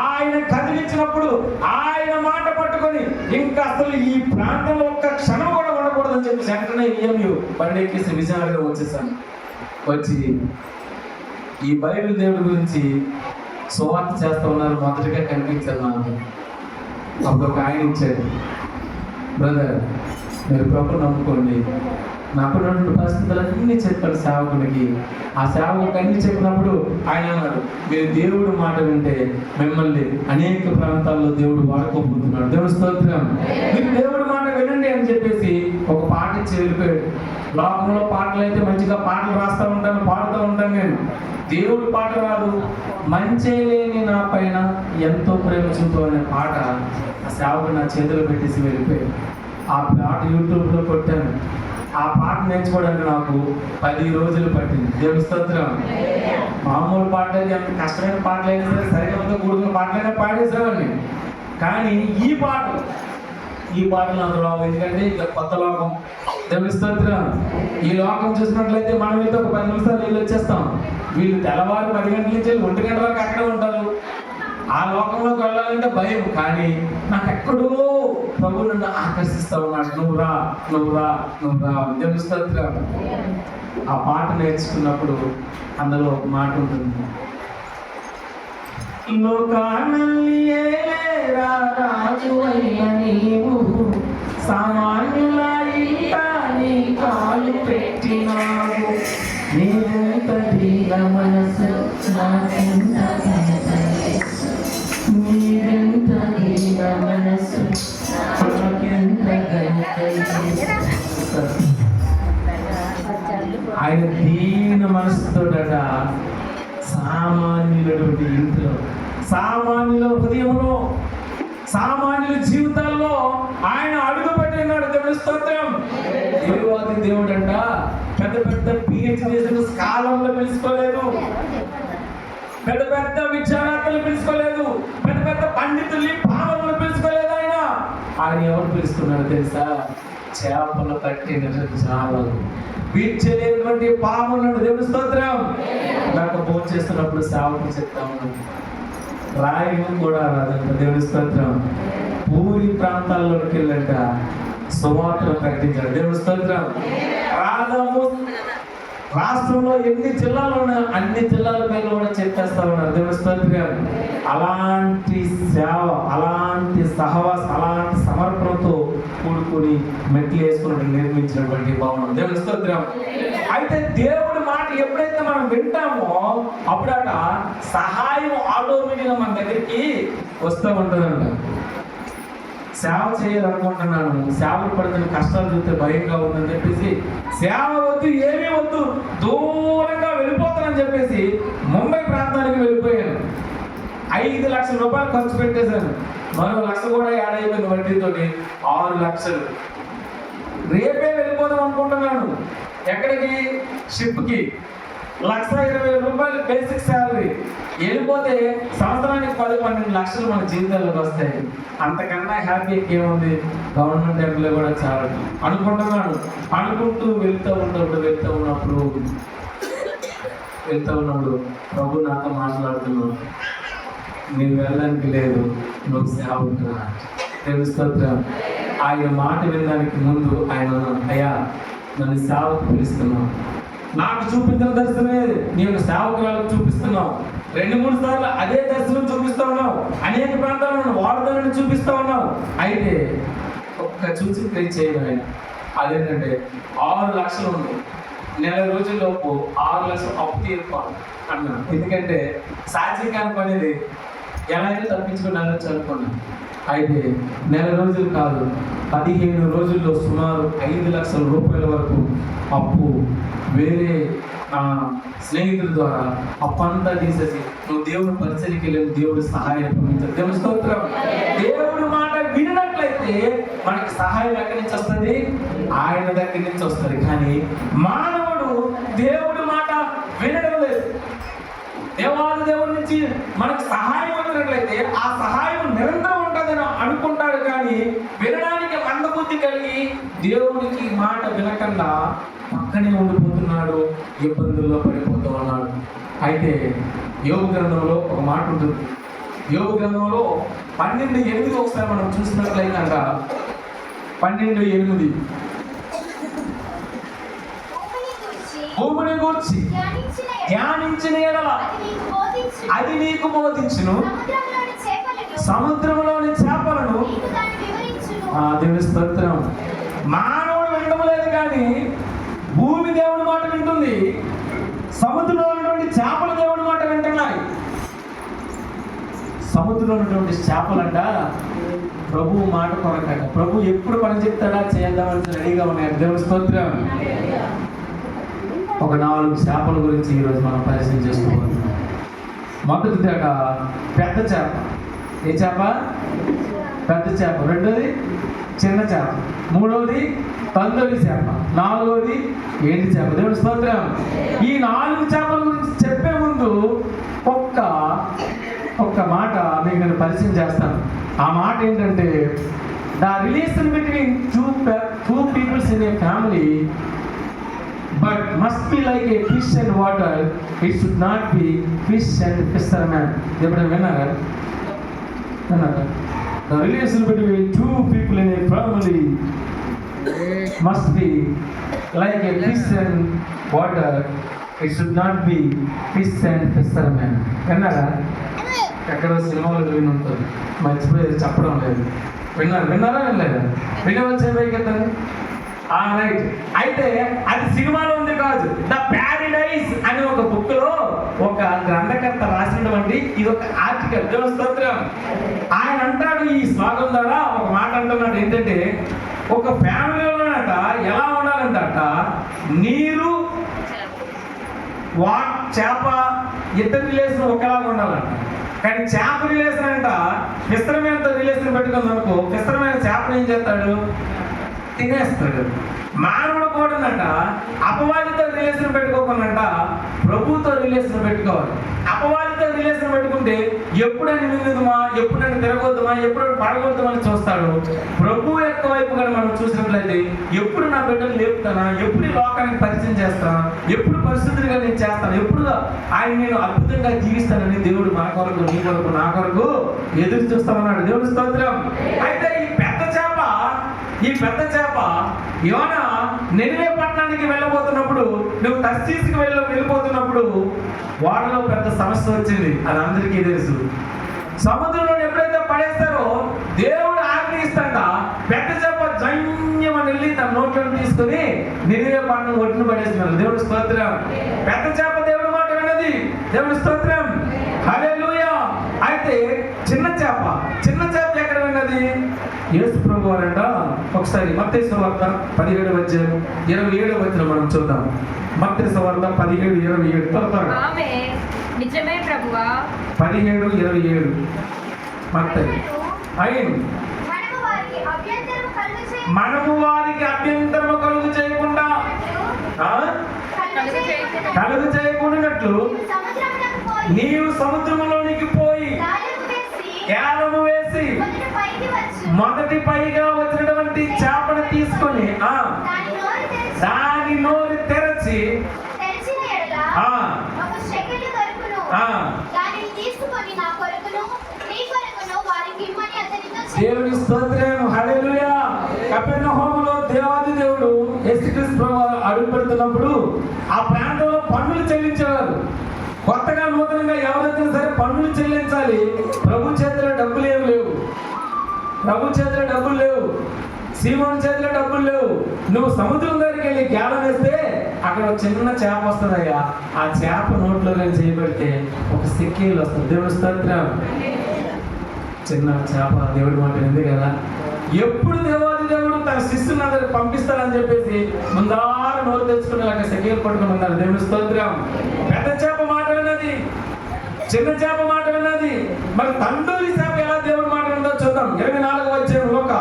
ఆయన కదిలించినప్పుడు ఆయన మాట పట్టుకొని ఇంకా అసలు ఈ ప్రాంతంలో ఒక్క క్షణం కూడా ఉండకూడదని చెప్పి వెంటనే ఈఎంయు బండి ఎక్కేసి విజయనగరం వచ్చేసాను. వచ్చి ఈ బైబిల్ దేవుడి గురించి సువార్త చేస్తూ ఉన్నారు. మొదటిగా కనిపించారు నాకు. అప్పుడు ఒక ఆయన ఇచ్చాడు, బ్రదర్ మీరు ప్రభు నమ్ముకోండి. నాకు రెండు పరిస్థితులన్నీ చెప్పాడు సేవకునికి. ఆ సేవకునికి అన్ని చెప్పినప్పుడు ఆయన అన్నాడు, మీరు దేవుడు మాట వింటే మిమ్మల్ని అనేక ప్రాంతాల్లో దేవుడు వాడుకోబోతున్నాడు. దేవుడు స్తోత్రం. మీరు దేవుడి మాట వినండి అని చెప్పేసి ఒక పాట ఇచ్చి వెళ్ళిపోయాడు. లోకంలో పాటలు అయితే మంచిగా పాటలు రాస్తూ ఉంటాను, పాడుతూ ఉంటాను. నేను దేవుడి పాట రాదు. మంచే లేని నా పైన ఎంతో ప్రేమ చూపు అనే పాట ఆ సేవకు నా చేతిలో పెట్టేసి వెళ్ళిపోయాడు. ఆ పాట యూట్యూబ్లో కొట్టాను. ఆ పాట నేర్చుకోవడానికి నాకు 10 రోజులు పట్టింది. దేవుని స్తోత్రం. మామూలు పాటలు ఎంత కష్టమైన పాటలు అయినా సరే సరిగ్గా కూడుకున్న పాటలైనా పాడేసేవాడిని. కానీ ఈ పాటలు నాకు రావు. ఎందుకంటే ఇక కొత్త లోకం. దేవుని స్తోత్రం. ఈ లోకం చూసినట్లయితే మనం అయితే ఒక 10 నిమిషాలు నీళ్ళు వచ్చేస్తాం. వీళ్ళు తెల్లవారు 10 గంటల నుంచి 1 గంట వరకు అక్కడే ఉంటారు. ఆ లోకంలోకి వెళ్ళాలంటే భయం. కానీ నాకు ఎక్కడో ప్రభు నన్ను ఆకర్షిస్తా ఉన్నాడు. నువ్వు రా. దేవుని స్తోత్రం. ఆ పాట నేర్చుకున్నప్పుడు అందులో ఒక మాట ఉంటుంది, లోకాన్ని ఏలేరా రాజువైన నీవు, సామాన్యుల ఇంట నీ కాలు పెట్టినావు, నీవెంత దీన మనసు నాకెంత నీవెంత దీన మనసు నాకెంత ఆయన దీన మనసుతోట సామాన్యులటువంటి ఇంట్లో, సామాన్యుల హృదయంలో, సామాన్యుల జీవితాల్లో ఆయన అడుగు పెట్టినాడు. దేవుని స్తోత్రం. దేవాది దేవుడు అంట పెద్ద పెద్ద పిహెచ్డి చేసిన స్కాలర్లు పిలుచుకోలేదు, పెద్ద పెద్ద విద్యావేత్తలు పిలుచుకోలేదు, పెద్ద పెద్ద పండితుల్ని పావలను పిలుచుకోలేదు. ఆయన ఎవరు పిలుచుకున్నాడు తెలుసా? చేపలు పట్టిన జాలలు, వీడ్చలేనటువంటి పాములను. దేవుని స్తోత్రం. నాకు భోజనం చేస్తున్నప్పుడు సేవకు చెప్తా ఉన్నాను, రాయడం కూడా రాదంట. దేవుని స్తోత్రం. పూరి ప్రాంతాల్లోకి వెళ్ళంట సువార్తను ప్రకటించాడు. దేవుని స్తోత్రం. రాష్ట్రంలో ఎన్ని జిల్లాలు ఉన్నాయో అన్ని జిల్లాల పేర్లు కూడా చెప్పేస్తా ఉన్నారు. దేవుని స్తోత్రం. అలాంటి సేవ, అలాంటి సహవాసం, అలాంటి సమర్పణతో కూడుకుని మెట్లు వేసుకుని నిర్మించినటువంటి భవనం. దేవుని స్తోత్రం. అయితే దేవుడి మాట ఎప్పుడైతే మనం వింటామో అప్పుడట సహాయం ఆటోమేటిక్గా మన దగ్గరికి వస్తూ ఉంటుందంట. సేవ చేయాలనుకుంటున్నాను, సేవలు పడుతున్న కష్టాలు చూస్తే భయంగా ఉందని చెప్పేసి సేవ వద్దు, ఏమీ వద్దు, దూరంగా వెళ్ళిపోతానని చెప్పేసి ముంబై ప్రాంతానికి వెళ్ళిపోయాను. 5 లక్షల రూపాయలు ఖర్చు పెట్టేశాను. మరో 1 లక్ష కూడా యాడ్ అయిపోయింది వడ్డీతో. 6 లక్షలు. రేపే వెళ్ళిపోదాం అనుకుంటున్నాను. ఎక్కడికి? షిప్కి. 1,20,000 రూపాయలు బేసిక్ శాలరీ. వెళ్ళిపోతే సంవత్సరానికి 10-12 లక్షలు మన జీవితాల్లోకి వస్తాయి. అంతకన్నా హ్యాపీ ఏముంది? గవర్నమెంట్ ఎంప్లాయ్ కూడా చాలు అనుకుంటున్నాను. అనుకుంటూ వెళ్తూ ఉన్నప్పుడు ప్రభు నాతో మాట్లాడుతున్నాడు, నీవు వెళ్ళడానికి లేదు, నువ్వు సేవకు రా. తెలుస్తోత్రం. ఆయన మాట వినడానికి ముందు ఆయన అయ్యా నన్ను సేవకు పిలుస్తున్నావు, నాకు చూపించిన దర్శనమే నీవు సేవకులకు చూపిస్తున్నావు. 2-3 సార్లు అదే దర్శనం చూపిస్తా ఉన్నావు, అనేక ప్రాంతాలను వాడదాన్ని చూపిస్తా ఉన్నావు. అయితే ఒక్క చూసి క్రియేట్ చేయను ఆయన. అదేంటంటే 6 లక్షలు ఉంది, నెల రోజుల్లోపు 6 లక్షలు అప్పు తీర్పాలి అన్నా. ఎందుకంటే సాధ్యకాలం అనేది ఎలా అయితే తప్పించుకుని వెళ్ళొచ్చు అనుకున్నాను. అయితే నెల రోజులు కాదు, 15 రోజుల్లో సుమారు 5 లక్షల రూపాయల వరకు అప్పు వేరే స్నేహితుల ద్వారా అప్పంతా తీసేసి నువ్వు దేవుని పరిచయకి వెళ్ళి దేవుడి సహాయం పంపించారు. దేవుని స్తోత్రం. దేవుడి మాట వినట్లయితే లేకపోతే మనకి సహాయం ఎక్కడి నుంచి వస్తుంది? ఆయన దగ్గర నుంచి వస్తుంది. కానీ మానవుడు దేవుడి మాట వినడం లేదు. దేవుడి నుంచి మనకు సహాయం ఉన్నట్లయితే ఆ సహాయం నిరంతరం ఉంటుందని అనుకుంటాడు. కానీ వినడానికి మందబుద్ధి కలిగి దేవుడికి మాట వినకుండా పక్కనే ఉండిపోతున్నాడు, ఇబ్బందుల్లో పడిపోతూ ఉన్నాడు. అయితే యోబు గ్రంథంలో ఒక మాట ఉంటుంది. యోబు గ్రంథంలో 12:8 ఒకసారి మనం చూసినట్లయితే 12:8 భూమిని గూర్చి ధ్యానించిన ఎడల అది నీకు బోధించును, సముద్రంలోని చేపలను. దేవుని స్తోత్రం. మానవుడు వినడం లేదు, కానీ భూమి దేవుడి మాట వింటుంది, సముద్రంలో ఉన్నటువంటి చేపలు దేవుడి మాట వింటున్నాయి. సముద్రంలో ఉన్నటువంటి చేపలంట ప్రభు మాట కొరకట. ప్రభు ఎప్పుడు పని చెప్తాడా చేద్దామని రెడీగా ఉన్నాయి. దేవుని స్తోత్రం. ఒక 4 చేపల గురించి ఈరోజు మనం పరిచయం చేసుకోవాలి. మొదటి పెద్ద చేప. ఏ చేప? పెద్ద చేప. రెండోది చిన్న చేప. మూడవది తందూరి చేప. నాలుగవది ఎండు చేప. దేవుని స్తోత్రం. ఈ 4 చేపల గురించి చెప్పే ముందు ఒక్క మాట మీకు నేను పరిచయం చేస్తాను. ఆ మాట ఏంటంటే, the relation between two peoples in a family but must be like a fish and water. It should not be fish and fisherman. ఎప్పుడైనా విన్నారా? The relation between 2 people in a family must be like a fish and water. It should not be fish and fisherman. విన్నారా? ఎక్కడో సినిమాలో విని ఉంటుంది, మర్చిపోయేది చెప్పడం లేదు. విన్నారా వినలేదా? వినవలసిన పైకెత్తండి. రైట్. అయితే అది సినిమాలో ఉంది కాదు. ద ప్యారడైజ్ అనే ఒక బుక్ లో ఒక గ్రంథకర్త రాసినటువంటి ఇది ఒక ఆర్టికల్. దేవుని స్తోత్రం. ఆయన అంటాడు ఈ శ్లోకం ద్వారా ఒక మాట అంటున్నాడు. ఏంటంటే, ఒక ఫ్యామిలీలోనట ఎలా ఉండాలంట, నీరు చేప ఇద్దరు రిలేషన్ ఒకలాగా ఉండాలంట. కానీ చేప రిలేషన్ అంట మిశ్రమేంతో రిలేషన్ పెట్టుకుంది అనుకో, మిశ్రమైన చేపను ఏం చేస్తాడు? తినేస్తాడు. మానవుడు కూడా అపవాదితో రిలేషన్ పెట్టుకోకుండా ప్రభుతో రిలేషన్ పెట్టుకోవాలి. అపవాదితో రిలేషన్ పెట్టుకుంటే ఎప్పుడని విందుమా, ఎప్పుడని తిరగొద్దుమా, ఎప్పుడు పడగొద్దుమా అని చూస్తాడు. ప్రభు యొక్క వైపు కూడా మనం చూసినట్లయితే ఎప్పుడు నా బిడ్డలు లేపుతానా, ఎప్పుడు లోకానికి పరిచయం చేస్తాను, ఎప్పుడు పరిశుద్ధిగా నేను చేస్తాను, ఎప్పుడు ఆయన నేను అద్భుతంగా జీవిస్తానని దేవుడు మన కొరకు, నీ కొరకు, నా కొరకు ఎదురు చూస్తామన్నాడు. దేవుడి స్తోత్రం. అయితే ఈ పెద్ద చేప యోనా నినివే పట్టణానికి వెళ్ళబోతున్నప్పుడు, నువ్వు తర్షీసుకి వెళ్ళిపోతున్నప్పుడు వాడలో పెద్ద సమస్య వచ్చింది. అది అందరికీ తెలుసు. సముద్రంలో ఎప్పుడైతే పడేస్తారో దేవుడు ఆజ్ఞయిస్తాడ. పెద్ద చేప జన్యమని వెళ్ళి తన నోట్లో తీసుకుని నినివే పట్టణం ఒడ్డును పడేస్తున్నారు. దేవుడి స్తోత్రం. పెద్ద చేప దేవుడి మాట విన్నది. దేవుడి స్తోత్రం. హల్లెలూయా. అయితే చిన్న చేప ఎక్కడ విన్నది? యేసు ప్రభు వారంట ఒకసారి మత్తయి సువార్త 17:27 మనం చూద్దాం. మత్తయి సువార్త 17:27 నిజమే ప్రభువా. 17:27 మత్తయి. మనము వారికి అభ్యంతరము కలుగు చేయకుండా నీవు సముద్రంలోనికి పోయి ఏలము వేసి మొదటి పైగా వచ్చినటువంటి చేపను తీసుకొని దాని నోరు తెరచి దేవుని స్తోత్రం. హల్లెలూయా. కపెర్నహూములో దేవాది దేవుడు యేసుక్రీస్తు ప్రభువు అడుగు పెడుతున్నప్పుడు ఆ ప్రాంతంలో పన్నులు చెల్లించేవారు. కొత్తగా నూతనంగా ఎవరైనా సరే పన్నులు చెల్లించాలి. ప్రభు చేతిలో డబ్బులు ఏమి లేవు. సీమోను చేతిలో డబ్బులు లేవు. నువ్వు సముద్రం దగ్గరికి వెళ్ళి గేలం వేస్తే అక్కడ ఒక చిన్న చేప వస్తుందయ్యా. ఆ చేప నోట్లో చేయబడితే ఒక సిక్కీలు వస్తుంది. దేవుడి స్తోత్రం. చిన్న చేప దేవుడి మాట ఉంది కదా. ఎప్పుడు దేవాది దేవుడు తన శిష్యుని అందరికి పంపిస్తాడని చెప్పేసి ముందార నోరు తెచ్చుకునేలాగా సిక్కీలు పట్టుకుని ఉన్నారు. దేవుడి స్తోత్రం. పెద్ద చేప మాట విన్నది, చిన్న చేప మాట విన్నది. మరి తండూరి చేప ఎలా దేవుడి మాట విందో చూద్దాం. చూద్దాం 24వ అధ్యాయం లోక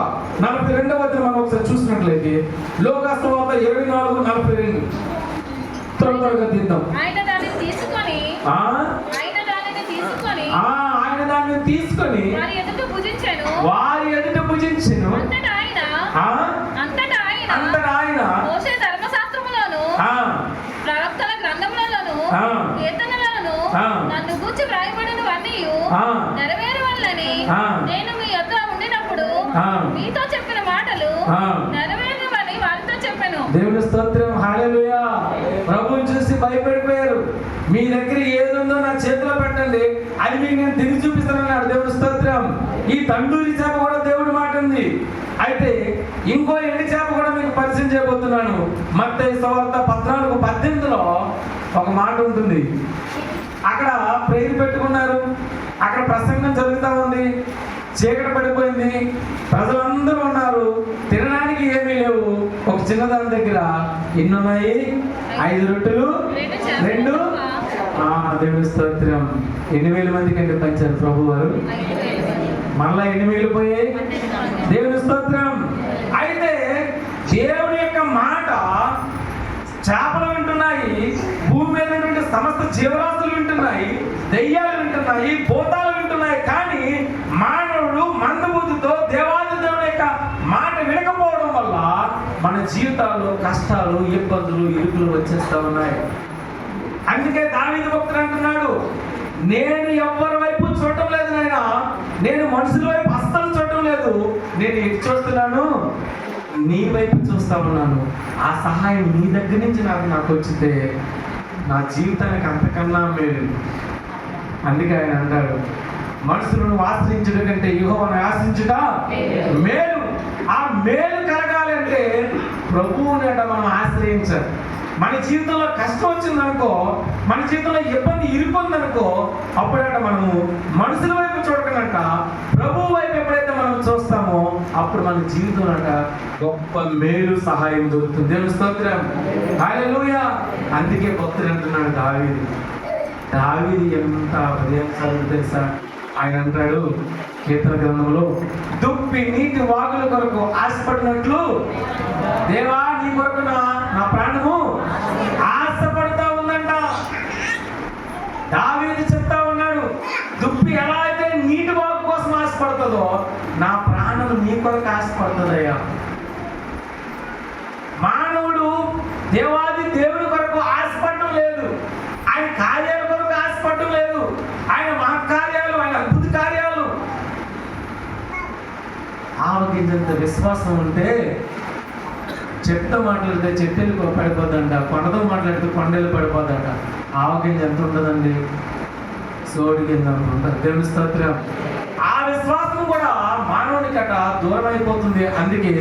42వ అధ్యాయం మనం ఒకసారి చూసినట్లయితే లోకా సువార్త 24:42 త్వరగా తీద్దాం. ఆయన దాన్ని తీసుకొని ఆయన దాన్ని తీసుకొని వారి ఎదుట భుజించెను. అంతటా ఆయన మోషే ధర్మశాస్త్రములోను ప్రవక్తల గ్రంథములలోను కీర్తనలను నన్ను గూర్చి వ్రాయబడినవన్నీ నెరవేరవల్లని నేను మీ యొద్ద ఉండినప్పుడు మీతో చెప్పిన మాటలు నెరవేరవని వారితో చెప్పాను. దేవుని స్తోత్రం, హల్లెలూయా. ప్రభువుని చూసి భయపడిపోయారు. మీ దగ్గర ఏది ఉందో నా చేతిలో పెట్టండి, అది మీకు నేను తిరిగి చూపిస్తానన్నాడు. దేవుని స్తోత్రం. ఈ తండూరి చేప కూడా దేవుడి మాట ఉంది. అయితే ఇంకో ఎండి చేప కూడా మీకు పరిచయం చేయబోతున్నాను. మత్తయి సువార్త 14:18లో ఒక మాట ఉంటుంది. అక్కడ ప్రేయర్ పెట్టుకున్నారు, అక్కడ ప్రసంగం జరుగుతూ ఉంది, చీకటి పడిపోయింది, ప్రజలందరూ ఉన్నారు, తినడానికి ఏమీ లేవు. ఒక చిన్నదాని దగ్గర ఎన్ని ఉన్నాయి? 5 రొట్టెలు 2. దేవుని స్తోత్రం. 8,000 మందికి అంటే పంచారు ప్రభు వారు. మళ్ళా 8,000 పోయాయి. దేవుని స్తోత్రం. అయితే దేవుని యొక్క మాట చేపలు వింటున్నాయి, భూమి మీద ఉన్నటువంటి సమస్త జీవరాశులు వింటున్నాయి, దెయ్యాలు వింటున్నాయి, భూతాలు వింటున్నాయి. కానీ మానవుడు మందబుద్ధితో దేవాది దేవుని యొక్క మాట వినకపోవడం వల్ల మన జీవితాల్లో కష్టాలు, ఇబ్బందులు, ఇరుకులు వచ్చేస్తా ఉన్నాయి. అందుకే దావీదు భక్తుడు అంటున్నాడు, నేను ఎవరి వైపు చూడటం లేదు నాయనా, నేను మనుషుల వైపు అస్సలు చూడటం లేదు, నేను ఎటు చూస్తున్నాను? నీ వైపు చూస్తా ఉన్నాను. ఆ సహాయం నీ దగ్గర నుంచి నాకు వచ్చితే నా జీవితానికి అంతకన్నా మేలు. అందుకే ఆయన అంటాడు, మనుషులను ఆశ్రయించుట కంటే యెహోవాను ఆశ్రయించుట మేలు. ఆ మేలు కలగాలి అంటే ప్రభువుని మనం ఆశ్రయించాలి. మన జీవితంలో కష్టం వచ్చిందనుకో, మన జీవితంలో ఇబ్బంది ఇరుకుందనుకో, అప్పుడట మనము మనుషుల వైపు చూడకనంట ప్రభువు వైపు ఎప్పుడైతే మనం చూస్తామో అప్పుడు మన జీవితంలో అట గొప్ప మేలు సహాయం దొరుకుతుంది. దేవుని స్తోత్రం, హల్లెలూయా. అందుకే భక్తుడు అంటున్నాడు దావీదు ఎంత హృదయం తెలుసా? ఆయన అంటాడు కీర్తన గ్రంథంలో, దుప్పి నీటి వాగుల కొరకు ఆశపడినట్లు దేవా నీ కొరకు నా ప్రాణము ఆశపడతా ఉందంట. దావీదు చెప్తా ఉన్నాడు, దుప్పి ఎలా అయితే నీటి వాగు కోసం ఆశపడుతుందో నా ప్రాణం నీ కొరకు ఆశపడుతుందయ్యా. మానవుడు దేవాది దేవుడి కొరకు ఆశపడటం లేదు, ఆయన కార్యాల కొరకు ఆశపడటం లేదు, ఆయన మహత్కార్యాలు, ఆయన అద్భుత కార్యాలు. ఆవగింజంత విశ్వాసం ఉంటే చెట్టుతో మాట్లాడితే చెట్టెలు పడిపోద్దంట, కొండతో మాట్లాడితే కొండలు పడిపోద్దంట. ఆవగింజ ఎంత ఉంటుందండి? సోడి గింజ అంత ఉంటుంది. దేవుని స్తోత్రం. ఆ విశ్వాసం కూడా మానవునికట దూరం అయిపోతుంది. అందుకే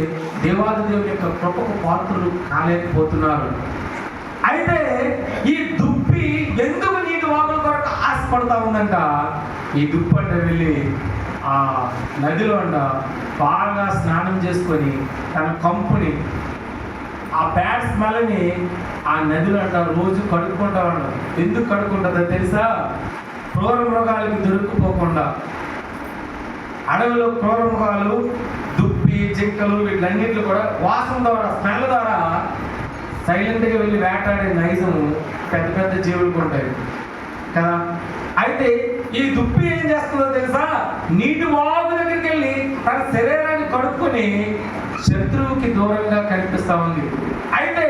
దేవాది దేవుని యొక్క కృపకు పాత్రలు కాలేకపోతున్నారు. అయితే ఈ దుప్పి ఎందుకు నీటి వాగుల కొరకు ఆశపడతా ఉందంట? ఈ దుప్పి అంటే వెళ్ళి ఆ నదిలో అంట బాగా స్నానం చేసుకొని తన కంపుని, ఆ బ్యాడ్ స్మెల్ని ఆ నదిలో అంట రోజు కడుక్కుంటా ఉంటాం. ఎందుకు కడుక్కుంటుందో తెలుసా? క్రూర మృగాలకి దొరుకుపోకుండా. అడవిలో క్రూర మృగాలు, దుప్పి, జింకలు వీటన్నిటిలో కూడా వాసన ద్వారా, స్మెల్ ద్వారా సైలెంట్గా వెళ్ళి వేటాడే నైజం పెద్ద పెద్ద జీవులకు ఉంటాయి కదా. అయితే ఈ దుప్పి ఏం చేస్తుందో తెలుసా? నీటి వాగు దగ్గరికి వెళ్ళి తన శరీరాన్ని కడుక్కొని శత్రువుకి దూరంగా కనిపిస్తా ఉంది. అయితే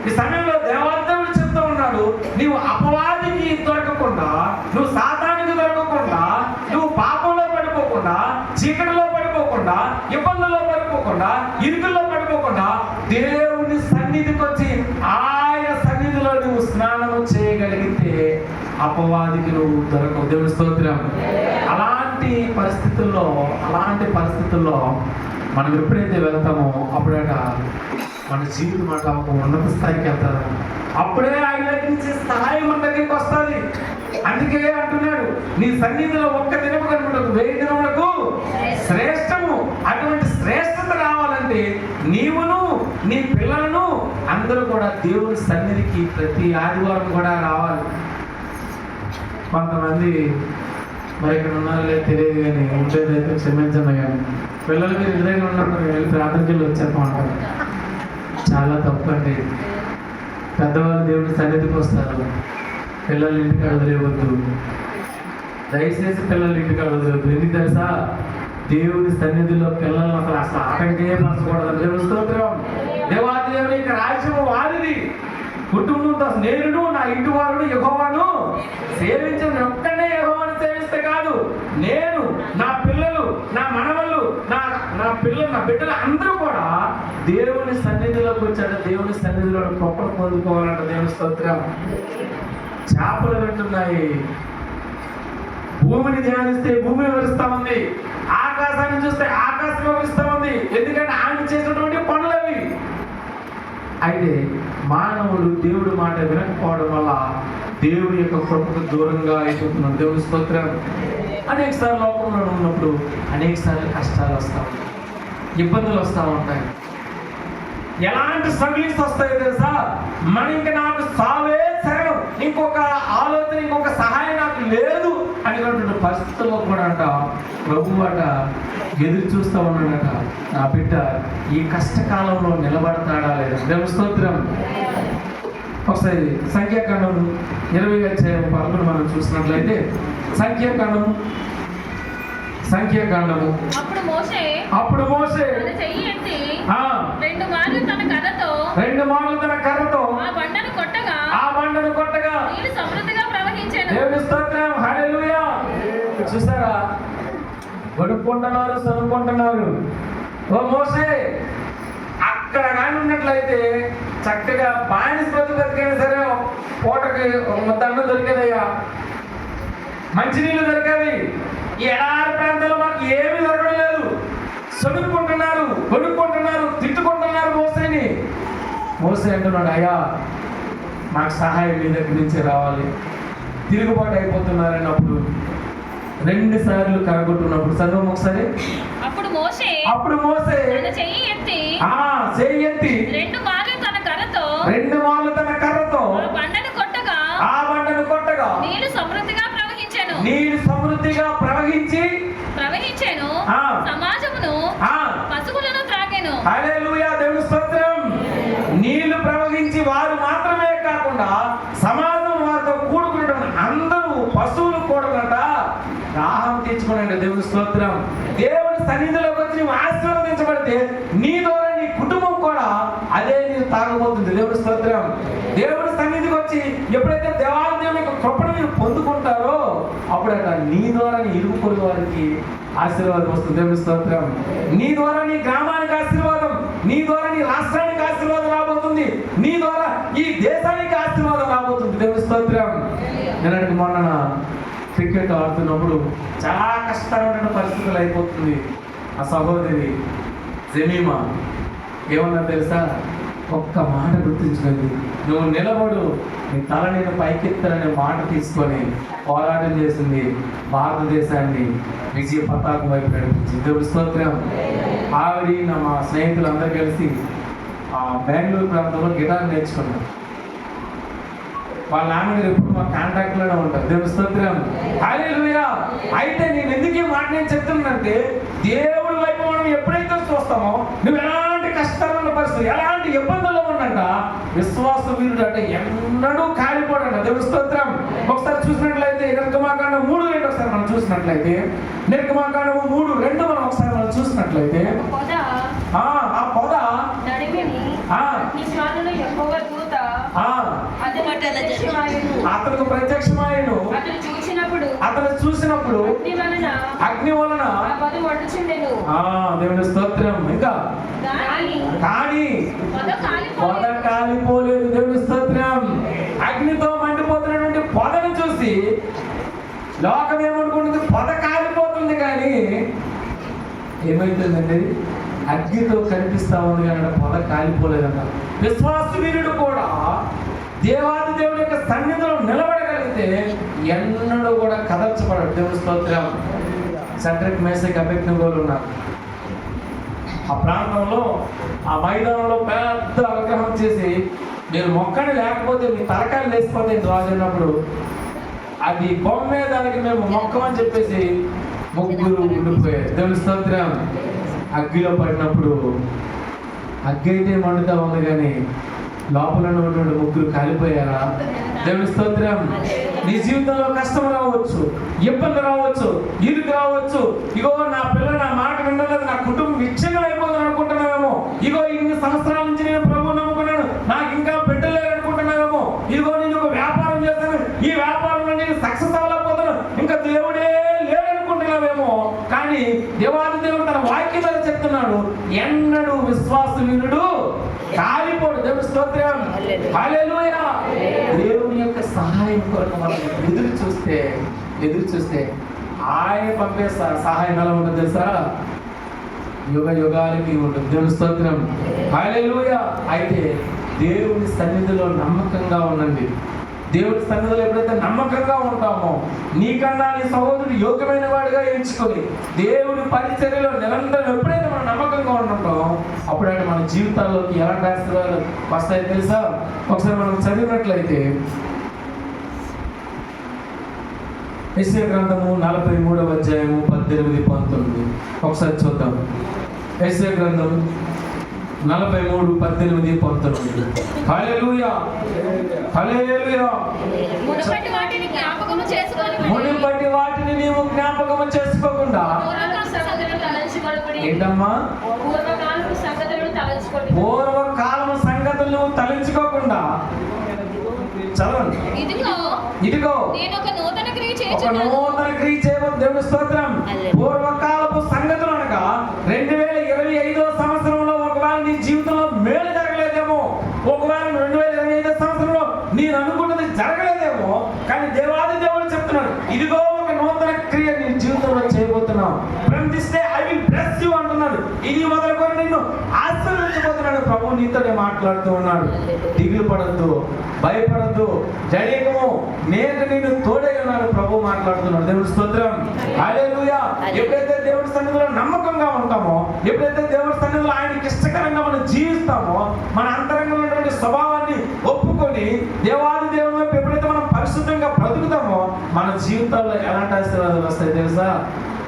ఈ సమయంలో దేవాదేవుడు చెప్తా ఉన్నాడు, నీవు అపవాదికి దొరకకుండా, నువ్వు సాతానికి దొరకకుండా, నువ్వు పాపంలో పడిపోకుండా, చీకటిలో పడిపోకుండా, ఇబ్బందుల్లో పడిపోకుండా, ఇరుకుల్లో పడిపోకుండా దేవుని సన్నిధికి వచ్చి ఆయన సన్నిధిలో నువ్వు స్నానము చేయగలిగితే అపవాదికి నువ్వు దొరకవు. దేవుని స్తోత్రం. అలాంటి పరిస్థితుల్లో మనం ఎప్పుడైతే వెళ్తామో అప్పుడట మన జీవితం అట్లా ఒక ఉన్నత స్థాయికి వెళ్తారు. అప్పుడే ఆయన దగ్గర నుంచి సహాయం మన దగ్గరికి వస్తుంది. అందుకే అంటున్నాడు, నీ సన్నిధిలో ఒక్క దినము కనుకుంటూ 1000 దినములకు శ్రేష్టము. అటువంటి శ్రేష్టత రావాలంటే నీవును నీ పిల్లలను అందరూ కూడా దేవుని సన్నిధికి ప్రతి ఆదివారం కూడా రావాలి. కొంతమంది మరి ఇక్కడ ఉన్నారో లేదు తెలియదు, కానీ ఉండేదైతే క్షమించండి. కానీ పిల్లలు మీరు ఇంటి దగ్గర ఉన్నప్పుడు వెళ్ళి ప్రార్థనకి వెళ్ళి వచ్చామంటారు. చాలా తప్పు అండి. పెద్దవాళ్ళు దేవుడి సన్నిధికి వస్తారు, పిల్లలు ఇంటికి వదిలేవద్దు. దయచేసి పిల్లలు ఇంటికి వదిలేవద్దు. ఎందుకు తెలుసా? దేవుడి సన్నిధిలో పిల్లలను అసలు ఆటంకే పరచకూడదు. దేవుని స్తోత్రం. దేవాది దేవుని యొక్క రాజ్యం వారిది. కుటుంబంతో నేను నా ఇంటి వారు యెహోవాను సేవించను. ఒక్కనే యెహోవాను సేవిస్తే కాదు, నేను, నా పిల్లలు, నా మనవళ్ళు, నా పిల్లలు, నా బిడ్డలు అందరూ కూడా దేవుని సన్నిధిలోకి వచ్చాడు. దేవుని సన్నిధిలో గొప్పలు పొందుకోవాలంట. దేవుని స్తోత్రం. చేపలు వింటున్నాయి, భూమిని ధ్యానిస్తే భూమి వివరిస్తా ఉంది, ఆకాశాన్ని చూస్తే ఆకాశం వివరిస్తా ఉంది. ఎందుకంటే ఆయన చేసినటువంటి పనులు అవి. అయితే మానవుడు దేవుడి మాట వినకపోవడం వల్ల దేవుడి యొక్క కృపకు దూరంగా అయిపోతున్నాడు. దేవుని స్తోత్రం. అనేక సార్లు లోకంలో ఉన్నప్పుడు అనేక సార్లు కష్టాలు వస్తూ ఉంటాయి, ఇబ్బందులు వస్తూ ఉంటాయి. ఎలాంటి స్ట్రగులింగ్స్ వస్తాయో తెలుసా? మన ఇంకా నాకు సావే సగం, ఇంకొక ఆలోచన, ఇంకొక సహాయం నాకు లేదు అనేటువంటి పరిస్థితుల్లో కూడా అంట ప్రభు అట ఎదురు చూస్తూ ఉన్నాడట. నా బిడ్డ ఈ కష్టకాలంలో నిలబడతాడా లేదా? దేవుని స్తోత్రం. ఒకసారి సంఖ్యాకాండం 20:11 మనం చూసినట్లయితే, సంఖ్యాకాండము అప్పుడు మోషే రెండు మార్లు తన కర్రతో ఆ బండను కొట్టగా నీళ్లు సమృద్ధిగా ప్రవహించెను. దేవుని స్తోత్రం. హల్లెలూయా. చూసారా? గడుపుకుంటున్నారు, చదువుకుంటున్నారు. ఓ మోసే, అక్కడ కానీ ఉన్నట్లయితే చక్కగా బానిస బతికైనా సరే పూటకి దండం దొరికేదయ్యా, మంచినీళ్ళు దొరికేవి. ఈ ఎడారి ప్రాంతంలో మాకు ఏమీ దొరకడం లేదు. చదువుకుంటున్నారు, కొనుక్కుంటున్నారు, తిట్టుకుంటున్నారు మోసేని. మోసే అంటున్నాడు, అయ్యా నాకు సహాయం మీ దగ్గర నుంచే రావాలి. తిరుగుబాటు అయిపోతున్నారన్నప్పుడు 2 సార్లు కరగొట్టున్నప్పుడు చదువు ఒకసారి. అప్పుడు మోసే చెయ్యి ఎత్తి 2 మార్లు తన కర్రతో ఆ బండను కొట్టగా నీళ్లు సమృద్ధిగా ప్రవహించెను. సమాజమును పశువులను త్రాగెను. హల్లెలూయా. దేవుని స్తోత్రం. నీళ్లు ప్రవహించి వారు మాత్రమే కాకుండా సమాజం వారితో కూడుకున్న అందరూ పశువులు కూడానట దాహం తీర్చుకోనండి. దేవుని స్తోత్రం. దేవుని సన్నిధిలోకి వచ్చి నువ్వు ఆశీర్వదించబడితే నీ ద్వారా నీ కుటుంబం కూడా అదే నీరు తాగబోతుంది. దేవుని స్తోత్రం. దేవుని సన్నిధికి వచ్చి ఎప్పుడైతే దేవాలయం దేవుని యొక్క కృపను మీరు పొందుకుంటారో అప్పుడట నీ ద్వారా నీ ఇరుగు పొరుగు వారికి ఆశీర్వాదం వస్తుంది. దేవుని స్తోత్రం. నీ ద్వారా నీ గ్రామానికి ఆశీర్వాదం, నీ ద్వారా నీ రాష్ట్రానికి ఆశీర్వాదం రాబోతుంది, నీ ద్వారా ఈ దేశానికి ఆశీర్వాదం రాబోతుంది. దేవుని స్తోత్రం. నేను మొన్న క్రికెట్ ఆడుతున్నప్పుడు చాలా కష్టమైన పరిస్థితులు అయిపోతుంది. ఆ సహోదరి జమీమా ఏమన్నా తెలుసా? ఒక్క మాట గుర్తించుకోండి, నువ్వు నిలబడు, నీ తల నేను పైకెత్తాననే మాట తీసుకొని పోరాటం చేసింది, భారతదేశాన్ని విజయ పతాకం వైపు నడిపించింది. దేవుని స్తోత్రం. ఆవిడ మా స్నేహితులందరూ కలిసి బెంగళూరు ప్రాంతంలో గిటార్ నేర్చుకున్నాం. వాళ్ళ నాన్నగారు ఎప్పుడు మా కాంటాక్ట్లోనే ఉంటారు. దేవుని స్తోత్రం. హల్లెలూయా. అయితే నేను ఎందుకు ఈ మాట నేను చెప్తున్నానంటే, దేవుడి వైపు మనం ఎప్పుడైతే చూస్తామో, నువ్వు ఎలాంటి కష్టాలున్న పరిస్థితి, ఎలాంటి ఇబ్బందుల్లో ఉన్నంట విశ్వాస వీరుడు అంటే ఎన్నడూ కాలిపోడంట. దేవుని స్తోత్రం. ఒకసారి చూసినట్లయితే నిర్గమాకాండం 3:2 ఒకసారి మనం చూసినట్లయితే, నిర్గమాకాండం 3:2 మనం ఒకసారి మనం చూసినట్లయితే, ఆ పొద అతనికి ప్రత్యక్షమాయను. అతను చూసినప్పుడు అగ్ని వలన దేవుని స్తోత్రం. ఇంకా కానీ పొద కాలిపోలేదు. దేవుని స్తోత్రం. అగ్నితో మండిపోతున్నటువంటి పొదను చూసి లోకం ఏమనుకుంటుంది? పొద కాలిపోతుంది, కానీ ఏమైతుందండి? అగ్నితో కనిపిస్తా ఉంది కానీ పొద కాలిపోలేదన్న. విశ్వాస వీరుడు కూడా దేవాది దేవుని యొక్క సన్నిధిలో నిలబడగలిగితే ఎన్నడూ కూడా కదల్చబడడు. దేవుని స్తోత్రం. షడ్రక్ మేషక్ అబేద్నెగోలు ఉన్నారు. ఆ ప్రాంతంలో ఆ మైదానంలో పెద్ద విగ్రహం చేసి మీరు మొక్కని లేకపోతే మీ తలకాయలు లేచిపోతే రాజు అన్నప్పుడు అది బొమ్మే దానికి మేము మొక్కమని చెప్పేసి ముగ్గురు ఉండిపోయారు. దేవుని స్తోత్రం. అగ్గిలో పడినప్పుడు అగ్గి అయితే మండుతా ఉంది కానీ లోపల ఉన్నటువంటి ముగ్గురు కాలిపోయారా? దేవుని స్తోత్రం. నీ జీవితంలో కష్టం రావచ్చు, ఇబ్బంది రావచ్చు, ఇరుకు రావచ్చు. ఇగో నా పిల్లలు నా మాట వినలేదు, నా కుటుంబం విచ్ఛిన్నం అయిపోతుంది అనుకుంటున్నావేమో. ఇగో ఇన్ని సంవత్సరాల నుంచి నేను ప్రభువు నమ్ముకున్నాను, నాకు ఇంకా బిడ్డలేదు అనుకుంటున్నావేమో. ఇదిగో నేను ఒక వ్యాపారం చేస్తాను, ఈ వ్యాపారంలో నేను సక్సెస్ అవ్వలేకపోతాను, ఇంకా దేవుడే లేడనుకుంటున్నావేమో. కానీ దేవాది దేవుడు తన వాక్యం ద్వారా చెప్తున్నాడు, ఎన్నడూ విశ్వాసహీనుడు కాలిపోడు. దేవుని స్తోత్రం. హల్లెలూయా. దేవుని యొక్క సహాయం కొరకు మనం ఎదురు చూస్తే ఆయన పంపే సహాయం ఎలా ఉంటుంది తెలుసా? యుగ యుగాలకి ఉంటుంది. దేవుని స్తోత్రం. హల్లెలూయా. అయితే దేవుని సన్నిధిలో నమ్మకంగా ఉండండి. దేవుడి సన్నిధిలో ఎప్పుడైతే నమ్మకంగా ఉంటామో, నీకన్నా నీ సహోదరుడు యోగ్యమైన వాడిగా ఎంచుకొని దేవుడి పరిచర్యలో నిరంతరం ఎప్పుడైతే మనం నమ్మకంగా ఉంటామో, అప్పుడైతే మన జీవితాల్లోకి ఎలాంటి ఆశీర్వాదాలు వస్తాయో తెలుసా? ఒకసారి మనం చదివినట్లయితే యెషయా గ్రంథము 43వ అధ్యాయము 18-19 ఒకసారి చూద్దాం. యెషయా గ్రంథం 43:18-19. హల్లెలూయా. హల్లెలూయా. మునుపటి వాటిని జ్ఞాపకము చేసుకొని మునుపటి వాటిని నీవు జ్ఞాపకము చేసుకోకుండా పూర్వకాల సంగతులను తలంచుకొనుడి. ఏంటమ్మా? పూర్వకాలపు సంగతులను తలంచుకొనుడి. పూర్వకాలము సంగతులను తలంచుకోకుండా చదవండి. ఇదిగో నేను ఒక నూతన క్రియ చేయబోతు. దేవుని స్తోత్రం. పూర్వకాలపు సంగతులు అనగా 2025వ సంవత్సరంలో ఒకవేళ నీ జీవితంలో మేలు జరగలేదేమో, ఒకవేళ 2025 సంవత్సరంలో నేను అనుకున్నది జరగలేదేమో, కానీ దేవాది దేవుడు చెప్తున్నాడు, ఇదిగో ఒక నూతన క్రియ నీ జీవితంలో చేయబోతున్నావు. From this day I will bless you అంటున్నాడు. ఇది మొదలుకొని నిన్ను ఆశీర్వదించబోతున్నాడు. ప్రభువు నీతోనే మాట్లాడుతూ ఉన్నాడు. దిగులు పడద్దు, భయపడద్దు, జయము, నేను నిన్ను తోడై ఉన్నాడు. ప్రభు మాట్లాడుతున్నాడు. దేవుడి స్తోత్రం. హల్లెలూయా. ఎప్పుడైతే దేవుడి సన్నిధిలో నమ్మకంగా ఉంటామో, ఎప్పుడైతే దేవుడి సన్నిధిలో ఆయనకి ఇష్టకరంగా మనం జీవిస్తామో, మన అంతరంగంలో ఉన్నటువంటి స్వభావాన్ని ఒప్పుకొని దేవాది దేవుని వైపు ఎప్పుడైతే మనం పరిశుద్ధంగా బ్రతుకుతామో, మన జీవితాల్లో ఎలాంటి ఆశీర్వాదాలు వస్తాయి తెలుసా?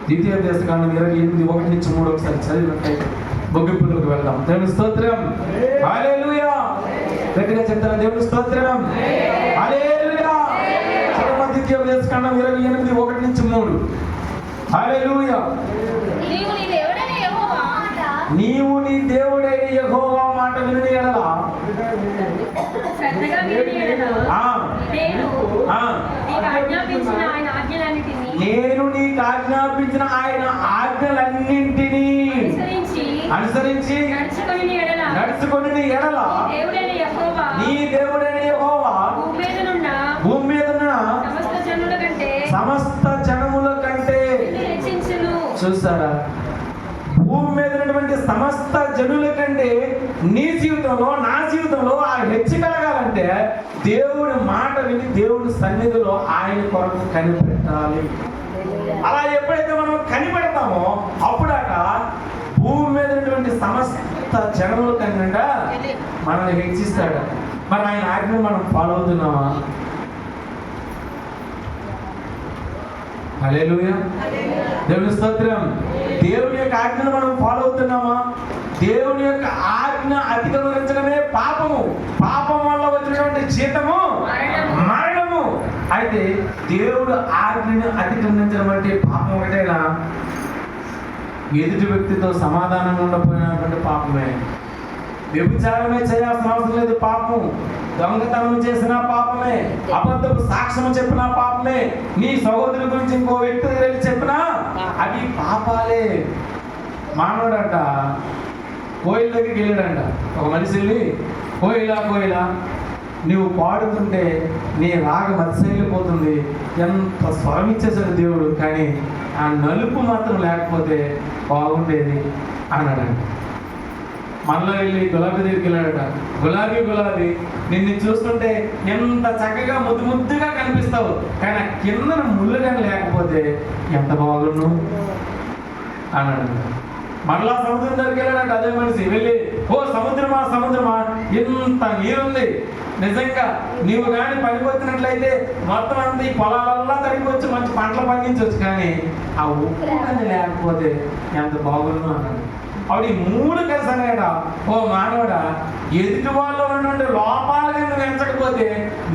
ద్వితీయోపదేశకాండం 28:1-3 ఒకసారి చదివినట్లయితే ముగింపులోకి వెళ్దాం. దేవుని స్తోత్రం. హల్లెలూయా. గట్టిగా చెప్తారా? దేవుని స్తోత్రం. హల్లెలూయా. ద్వితీయోపదేశకాండం 28:1-3. హల్లెలూయా. నీవు నీ దేవుడైన యెహోవా మాట విని ఎడల నేను నీకు ఆజ్ఞాపించిన ఆయన ఆజ్ఞలన్నింటినీ అనుసరించి నడుచుకొని నీ ఎడల నీ దేవుడైన యెహోవా భూమి మీద ఉన్న సమస్త జనముల కంటే చూసారా? భూమి మీద ఉన్నటువంటి సమస్త జనుల కంటే నీ జీవితంలో, నా జీవితంలో ఆ హెచ్చు కలగాలంటే దేవుడి మాట విని దేవుడి సన్నిధిలో ఆయన కొరకు కనిపెట్టాలి. అలా ఎప్పుడైతే మనం కనిపెడతామో అప్పుడట భూమి మీద ఉన్నటువంటి సమస్త జనముల కంటే మనల్ని హెచ్చిస్తాడు. మరి ఆయన ఆజ్ఞను మనం ఫాలో అవుతున్నామా? హల్లెలూయా. దేవుని స్తోత్రం. దేవుని యొక్క ఆజ్ఞను మనం ఫాలో అవుతున్నామా? దేవుని యొక్క ఆజ్ఞ అతిక్రమించడమే పాపము. పాపం వల్ల వచ్చినటువంటి జీతము మరణము. అయితే దేవుడు ఆజ్ఞను అతిక్రమించడం అంటే పాపం ఒకటేనా? ఎదుటి వ్యక్తితో సమాధానంగా ఉండకపోయినటువంటి పాపమే. వ్యభిచారమే చేయాల్సిన అవసరం లేదు, పాపం. దొంగతనం చేసిన పాపమే, అబద్ధపు సాక్ష్యం చెప్పిన పాపమే, నీ సహోదరు గురించి ఇంకో వ్యక్తి వెళ్ళి చెప్పినా అవి పాపాలే. మానవుడంట కోయిల దగ్గరికి వెళ్ళాడంట. ఒక మనిషి వెళ్ళి, కోయిలా నువ్వు పాడుతుంటే నీ రాగం అతిశైలిపోతుంది, ఎంత స్వరం ఇచ్చేసాడు దేవుడు, కానీ ఆ నలుపు మాత్రం లేకపోతే బాగుండేది అన్నాడంట. మనలో వెళ్ళి గులాబీ దగ్గరికి వెళ్ళాడట. గులాబీ నిన్ను చూస్తుంటే ఎంత చక్కగా ముద్దుగా కనిపిస్తావు, కానీ ఆ కింద ముళ్ళు కానీ లేకపోతే ఎంత బాగున్నావు అన్నాడు. మరలా సముద్రం దగ్గరికి వెళ్ళాడు అదే మనిషి వెళ్ళి, ఓ సముద్రమా సముద్రమా, ఇంత నీరుంది, నిజంగా నీవు కానీ పనిపోతున్నట్లయితే మొత్తం అంతా ఈ పొలాలల్లా తడిపోవచ్చు, మంచి పంటలు పండించవచ్చు, కానీ ఆ ఉప్పు కానీ లేకపోతే ఎంత బాగుందో అన్నాడు. అప్పుడు ఈ 3 కలిసి అన్నాడా, ఓ మానవుడా, ఎదుటి వాళ్ళు ఉన్నటువంటి లోపాలుగా నువ్వు ఎంచకపోతే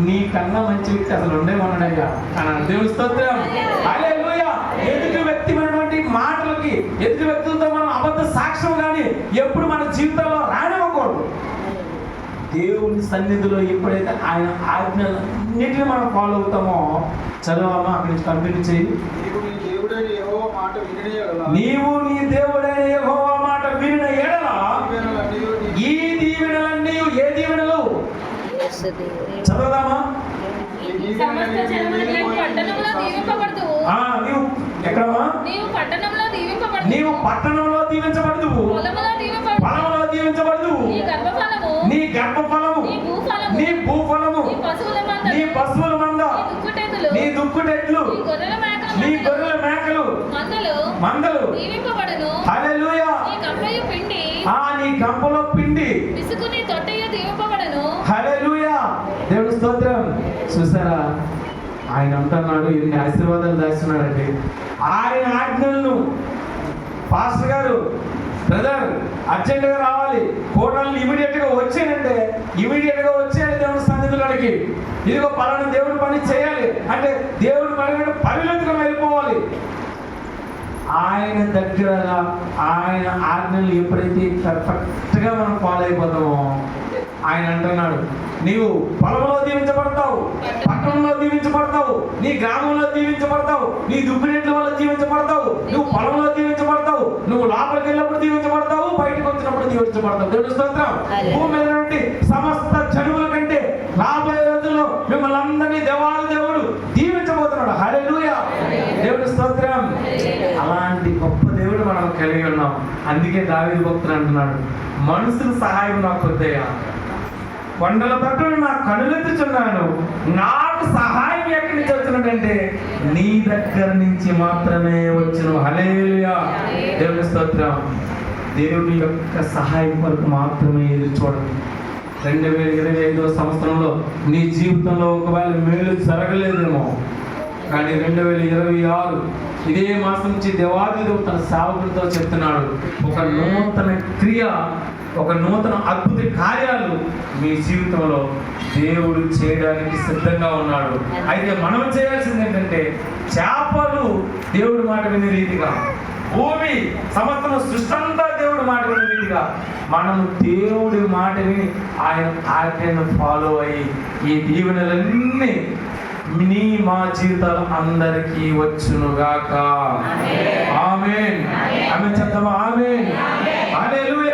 నీ కన్నా మంచి వ్యక్తి అసలు ఉండే ఉన్నాడయ్యా అన్నాడు. దేవుని స్తోత్రం. హల్లెలూయా. ఎదుటి వ్యక్తి ఉన్నటువంటి మాటలకి, ఎదుటి వ్యక్తులతో మనం అబద్ధ సాక్ష్యం కానీ ఎప్పుడు మన జీవితంలో రానివ్వకూడదు. దేవుని సన్నిధిలో ఎప్పుడైతే ఆయన ఆజ్ఞలన్నిటిని మనం ఫాలో అవుతామో, చదవమ్మా అక్కడి నుంచి కంటిన్యూ చేయి. నీవు నీ దేవుడైన యెహోవా మాట వినిన ఎడల ఈ దీవెనలన్నీ, ఏ దీవెనలు చదవదామా? సమస్త జనములకు పట్టణంలో దీవింపబడుదువు. నీవు ఎక్కడమ్మా? నీవు పట్టణంలో దీవింపబడుదువు. నీవు పట్టణంలో దీవించబడుదువు, పొలంలో దీవించబడుదువు. నీ గర్భఫలము, నీ భూఫలము, నీ పశువుల మంద, నీ దుక్కుటెట్లు, నీ గొర్రెల మేకలు, మందలు దీవింపబడును. హల్లెలూయా. నీ గంపలో పిండి విసుకుని తొట్టెయు దీవింపబడును. హల్లెలూయా. దేవుని స్తోత్రం. చూసారా, ఆయన అంటున్నాడు ఎన్ని ఆశీర్వాదాలు దాస్తున్నాడంటే, ఆయన ఆజ్ఞలను పాస్టర్ గారు, బ్రదర్ అర్జెంటుగా రావాలి, ఫోటోలు ఇమీడియట్ గా వచ్చానంటే ఇమీడియట్ గా వచ్చేయాలి దేవుని సన్నిధిలోనికి. ఇదిగో పలానా దేవుడి పని చేయాలి అంటే దేవుడి పని పరిగెత్తుగా వెళ్ళిపోవాలి. ఆయన దగ్గర ఆయన ఆజ్ఞలు ఎప్పుడైతే పర్ఫెక్ట్ గా మనం ఫాలో అయిపోతామో, ఆయన అంటున్నాడు, నీవు పొలంలో దీవించబడతావు, పట్టణంలో దీవించబడతావు, నీ గ్రామంలో దీవించబడతావు, నీ దుబ్బినెట్ల వల్ల దీవించబడతావు, నువ్వు పొలంలో దీవించబడతావు, నువ్వు లోపలికి వెళ్ళినప్పుడు దీవించబడతావు, బయటకు వచ్చినప్పుడు దీవించబడతావు. దేవుని స్తోత్రం. భూమి మీద నుండి సమస్త జనుల కంటే రాబోయే రోజుల్లో మిమ్మల్ని అందరినీ దేవాది దేవుడు దీవించబోతున్నాడు. హల్లెలూయా. దేవుని స్తోత్రం. అలాంటి గొప్ప దేవుడు మనం కలిగి ఉన్నాం. అందుకే దావీదు భక్తుడు అంటున్నాడు, మనుషుల సహాయం నాకు వద్దయ్యా, కొండల తట్టు నా కనులెత్తుచున్నాను, నాకు సహాయం ఎక్కడి నుంచి వచ్చినట్టంటే నీ దగ్గర నుంచి మాత్రమే వచ్చును. హల్లెలూయా. దేవుని స్తోత్రం. దేవుడి యొక్క సహాయం కొరకు మాత్రమే ఎదురు చూడండి. 2025వ సంవత్సరంలో నీ జీవితంలో ఒకవేళ మేలు జరగలేదేమో, కానీ 2026 ఇదే మాసం నుంచి దేవాది దేవుడు తన సేవకులతో చెప్తున్నాడు, ఒక నూతన క్రియ, ఒక నూతన అద్భుత కార్యాలు మీ జీవితంలో దేవుడు చేయడానికి సిద్ధంగా ఉన్నాడు. అయితే మనం చేయాల్సింది ఏంటంటే, చేపలు దేవుడి మాట వినే రీతిగా, భూమి సమస్త సృష్టంతా దేవుడి మాట వినే రీతిగా మనము దేవుడి మాట విని ఆయన ఆజ్ఞను ఫాలో అయ్యి ఈ దీవెనలన్నీ మా జీవితాలు అందరికీ వచ్చునుగాక. ఆమేన్. ఆమేన్ చెప్తామా? ఆమేన్. హల్లెలూయా.